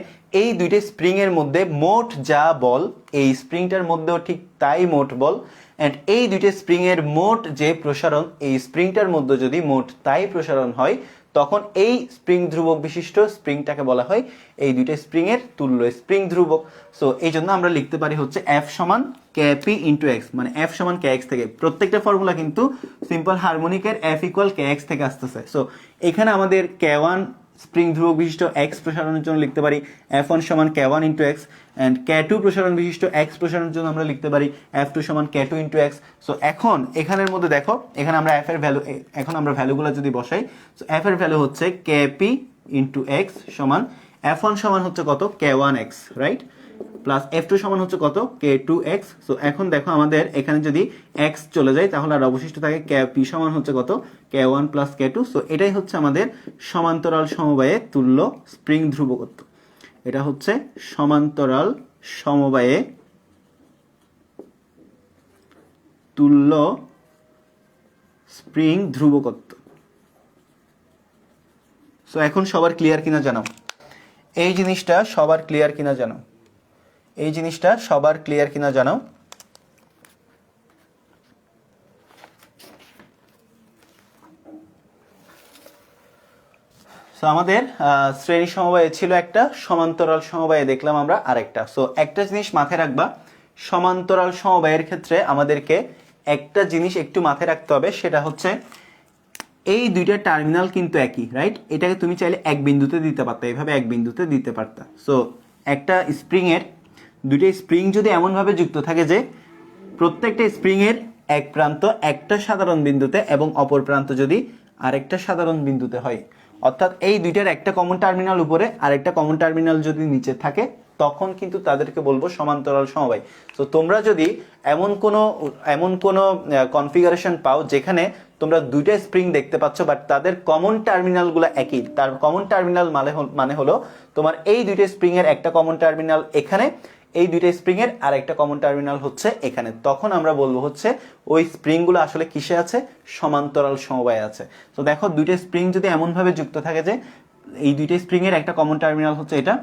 এই দুইটা স্প্রিং এর মধ্যে মোট যা বল, এই স্প্রিংটার মধ্যেও ঠিক তাই মোট বল, অ্যান্ড এই দুইটা স্প্রিং এর মোট যে প্রসারণ, এই স্প্রিংটার মধ্যে যদি মোট তাই প্রসারণ হয়, তখন এই স্প্রিং ধ্রুবক বিশিষ্ট স্প্রিংটাকে বলা হয় এই দুইটা স্প্রিং এর তুল্য স্প্রিং ধ্রুবক। সো এই জন্য আমরা লিখতে পারি হচ্ছে F সমান KP ইন্টু এক্স, মানে F সমান KX থেকে। প্রত্যেকটা ফর্মুলা কিন্তু সিম্পল হারমোনিকের F ইকুয়াল KX থেকে আসতেছে। সো এখানে আমাদের K1 স্প্রিং ধ্রুবক বিশিষ্ট এক্স প্রসারণের জন্য লিখতে পারি F1 সমান K1 into x, and K2 প্রসারণ বিশিষ্ট এক্স প্রসারণের জন্য আমরা লিখতে পারি F2 সমান K2 ইন্টু এক্স। সো এখন এখানের মধ্যে দেখো, এখানে আমরা F এর ভ্যালু, এখন আমরা ভ্যালুগুলো যদি বসাই, সো F এর ভ্যালু হচ্ছে KP ইন্টু এক্স সমান F1 সমান হচ্ছে কত, K1x, রাইট? প্লাস F2 সমান হচ্ছে কত, K2x। সো এখন দেখো আমাদের এখানে যদি x চলে যায়, তাহলে আর অবশিষ্ট থাকে KP সমান হচ্ছে কত, K1 প্লাস K2। সো এটাই হচ্ছে আমাদের সমান্তরাল সমবায়ে তুল্য স্প্রিং ধ্রুবকত্ব। এটা হচ্ছে সমান্তরাল সমবায়ে তুল্য স্প্রিং ধ্রুবকত্ব। সো এখন সবার ক্লিয়ার কিনা জানাও, এই জিনিসটা সবার ক্লিয়ার কিনা জানাও। সো আমাদের শ্রেণী সমবায়ে ছিল একটা, সমান্তরাল সমবায়ে দেখলাম আমরা আরেকটা। সো একটা জিনিস মাথায় রাখবা, সমান্তরাল সমবায়ের ক্ষেত্রে আমাদেরকে একটা জিনিস একটু মাথায় রাখতে হবে, সেটা হচ্ছে এই দুইটা টার্মিনাল কিন্তু একই, রাইট? এটাকে তুমি চাইলে এক বিন্দুতে দিতে পারতা, এইভাবে এক বিন্দুতে দিতে পারতা। সো একটা স্প্রিংয়ের দুইটা স্প্রিং যদি এমনভাবে যুক্ত থাকে যে প্রত্যেকটা স্প্রিংয়ের এক প্রান্ত একটা সাধারণ বিন্দুতে এবং অপর প্রান্ত যদি আরেকটা সাধারণ বিন্দুতে হয়, অর্থাৎ এই দুইটার একটা কমন টার্মিনাল উপরে আর একটা কমন টার্মিনাল যদি নিচে থাকে, তখন কিন্তু তাদেরকে বলবো সমান্তরাল সমবায়। তো তোমরা যদি এমন কোনো কনফিগারেশন পাও যেখানে তোমরা দুইটা স্প্রিং দেখতে পাচ্ছ বাট তাদের কমন টার্মিনালগুলো একই, তার কমন টার্মিনাল মানে হলো তোমার এই দুইটা স্প্রিং এর একটা কমন টার্মিনাল এখানে, এই দুইটা স্প্রিং এর আর একটা কমন টার্মিনাল হচ্ছে এখানে, তখন আমরা বলবো হচ্ছে ওই স্প্রিংগুলো আসলে কিসে আছে? সমান্তরাল সমবায়ে আছে। তো দেখো দুইটা স্প্রিং যদি এমনভাবে যুক্ত থাকে যে এই দুইটা স্প্রিং এর একটা কমন টার্মিনাল হচ্ছে এটা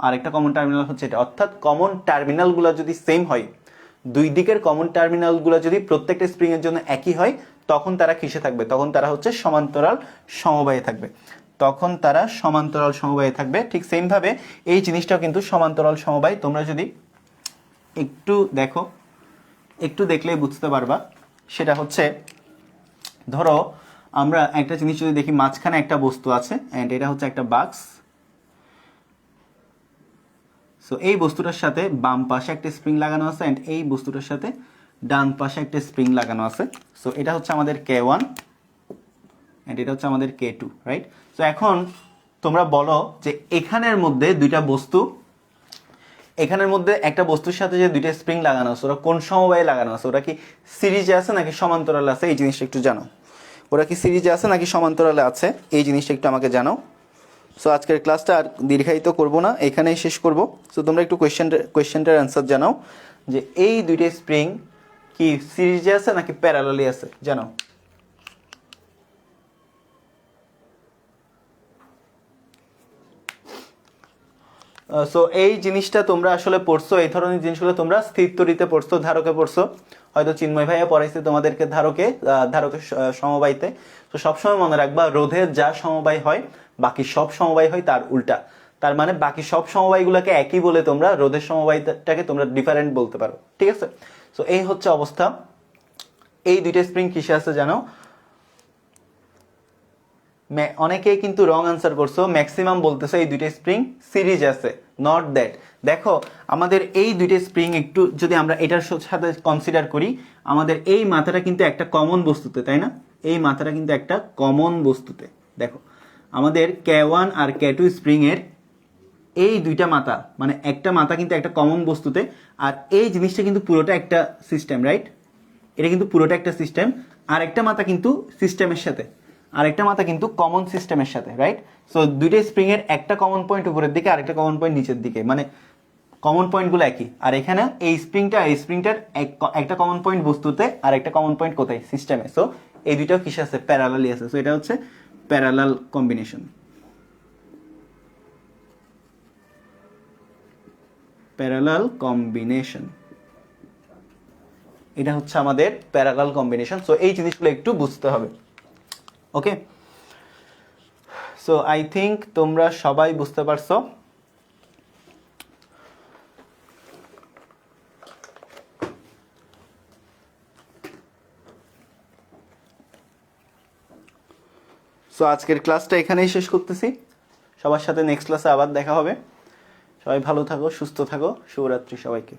আর একটা কমন টার্মিনাল হচ্ছে এটা, অর্থাৎ কমন টার্মিনালগুলো যদি সেম হয়, দুই দিকের কমন টার্মিনালগুলো যদি প্রত্যেকটা স্প্রিং এর জন্য একই হয়, তখন তারা কিসে থাকবে? তখন তারা হচ্ছে সমান্তরাল সমবায়ে থাকবে, তখন তারা সমান্তরাল সমবায়ে থাকবে। ঠিক সেম ভাবে এই জিনিসটাও কিন্তু সমান্তরাল সমবায়। তোমরা যদি একটু দেখো, একটু দেখলেই বুঝতে পারবা। সেটা হচ্ছে ধরো আমরা একটা জিনিস যদি দেখি, মাঝখানে একটা বস্তু আছে এন্ড এটা হচ্ছে একটা বাক্স। সো এই বস্তুটার সাথে বাম পাশে একটা স্প্রিং লাগানো আছে এন্ড এই বস্তুটার সাথে ডান পাশে একটা স্প্রিং লাগানো আছে। সো এটা হচ্ছে আমাদের K1 এন্ড এটা হচ্ছে আমাদের K2, রাইট? সো এখন তোমরা বলো যে এখানের মধ্যে দুইটা বস্তু, এখানের মধ্যে একটা বস্তুর সাথে যে দুইটা স্প্রিং লাগানো আছে, ওরা কোন সমবায়ে লাগানো আছে? ওরা কি সিরিজে আছে নাকি সমান্তরালে আছে? এই জিনিসটা একটু জানো। ওরা কি সিরিজে আছে নাকি সমান্তরালে আছে? এই জিনিসটা একটু আমাকে জানাও। সো আজকের ক্লাসটা আর দীর্ঘায়িত করব না, এখানেই শেষ করব। সো তোমরা একটু কোয়েশ্চেনটার অ্যান্সার জানাও যে এই দুইটা স্প্রিং কি সিরিজে আছে নাকি প্যারালালি আছে, জানাও। সো এই জিনিসটা তোমরা আসলে পড়ছো, এই ধরনের জিনিসগুলো তোমরা স্থির তড়িতে পড়ছো, ধারকে পড়ছো, হয়তো চিন্ময় ভাইয়া পড়াইছে তোমাদেরকে ধারকের সমবায়িতে। তো সবসময় মনে রাখবা, রোধের যা সমবায় হয় বাকি সব সমবায় হয় তার উল্টা। তার মানে বাকি সব সমবায়গুলোকে একই বলে তোমরা রোধের সমবায়টাকে তোমরা ডিফারেন্ট বলতে পারো, ঠিক আছে? সো এই হচ্ছে অবস্থা। এই দুইটা স্প্রিং কিসে আছে জানো? অনেকেই কিন্তু রং আনসার করছো, ম্যাক্সিমাম বলতেছো এই দুইটা স্প্রিং সিরিজ আছে, নট দ্যাট। দেখো আমাদের এই দুইটা স্প্রিং একটু যদি আমরা এটার সাথে কনসিডার করি, আমাদের এই মাথাটা কিন্তু একটা কমন বস্তুতে, তাই না? এই মাথাটা কিন্তু একটা কমন বস্তুতে। দেখো আমাদের K1 আর K2 স্প্রিং এর এই দুইটা মাথা, মানে একটা মাথা কিন্তু একটা কমন বস্তুতে, আর এই জিনিসটা কিন্তু পুরোটা একটা সিস্টেম, রাইট? এটা কিন্তু পুরোটা একটা সিস্টেম, আর একটা মাথা কিন্তু সিস্টেমের সাথে, আরেকটা মাথা কিন্তু কমন সিস্টেমের সাথে, রাইট? সো দুইটা স্প্রিং এর একটা কমন পয়েন্ট উপরের দিকে, আরেকটা কমন পয়েন্ট নিচের দিকে, মানে কমন পয়েন্টগুলো একই। আর এখানে এই স্প্রিংটার একটা কমন পয়েন্ট বস্তুতে আর একটা কমন পয়েন্ট কোথায়? সিস্টেমে। সো এই দুইটাও কিসে আছে? প্যারালালি আছে। সো এটা হচ্ছে প্যারালাল কম্বিনেশন। প্যারালাল কম্বিনেশন, এটা হচ্ছে আমাদের প্যারালাল কম্বিনেশন। সো এই জিনিসগুলো একটু বুঝতে হবে, ওকে? সো আই থিঙ্ক তোমরা সবাই বুঝতে পারছো। সো আজকের ক্লাসটা এখানেই শেষ করতেছি। সবার সাথে নেক্সট ক্লাসে আবার দেখা হবে। সবাই ভালো থাকো, সুস্থ থাকো। শুভরাত্রি সবাইকে।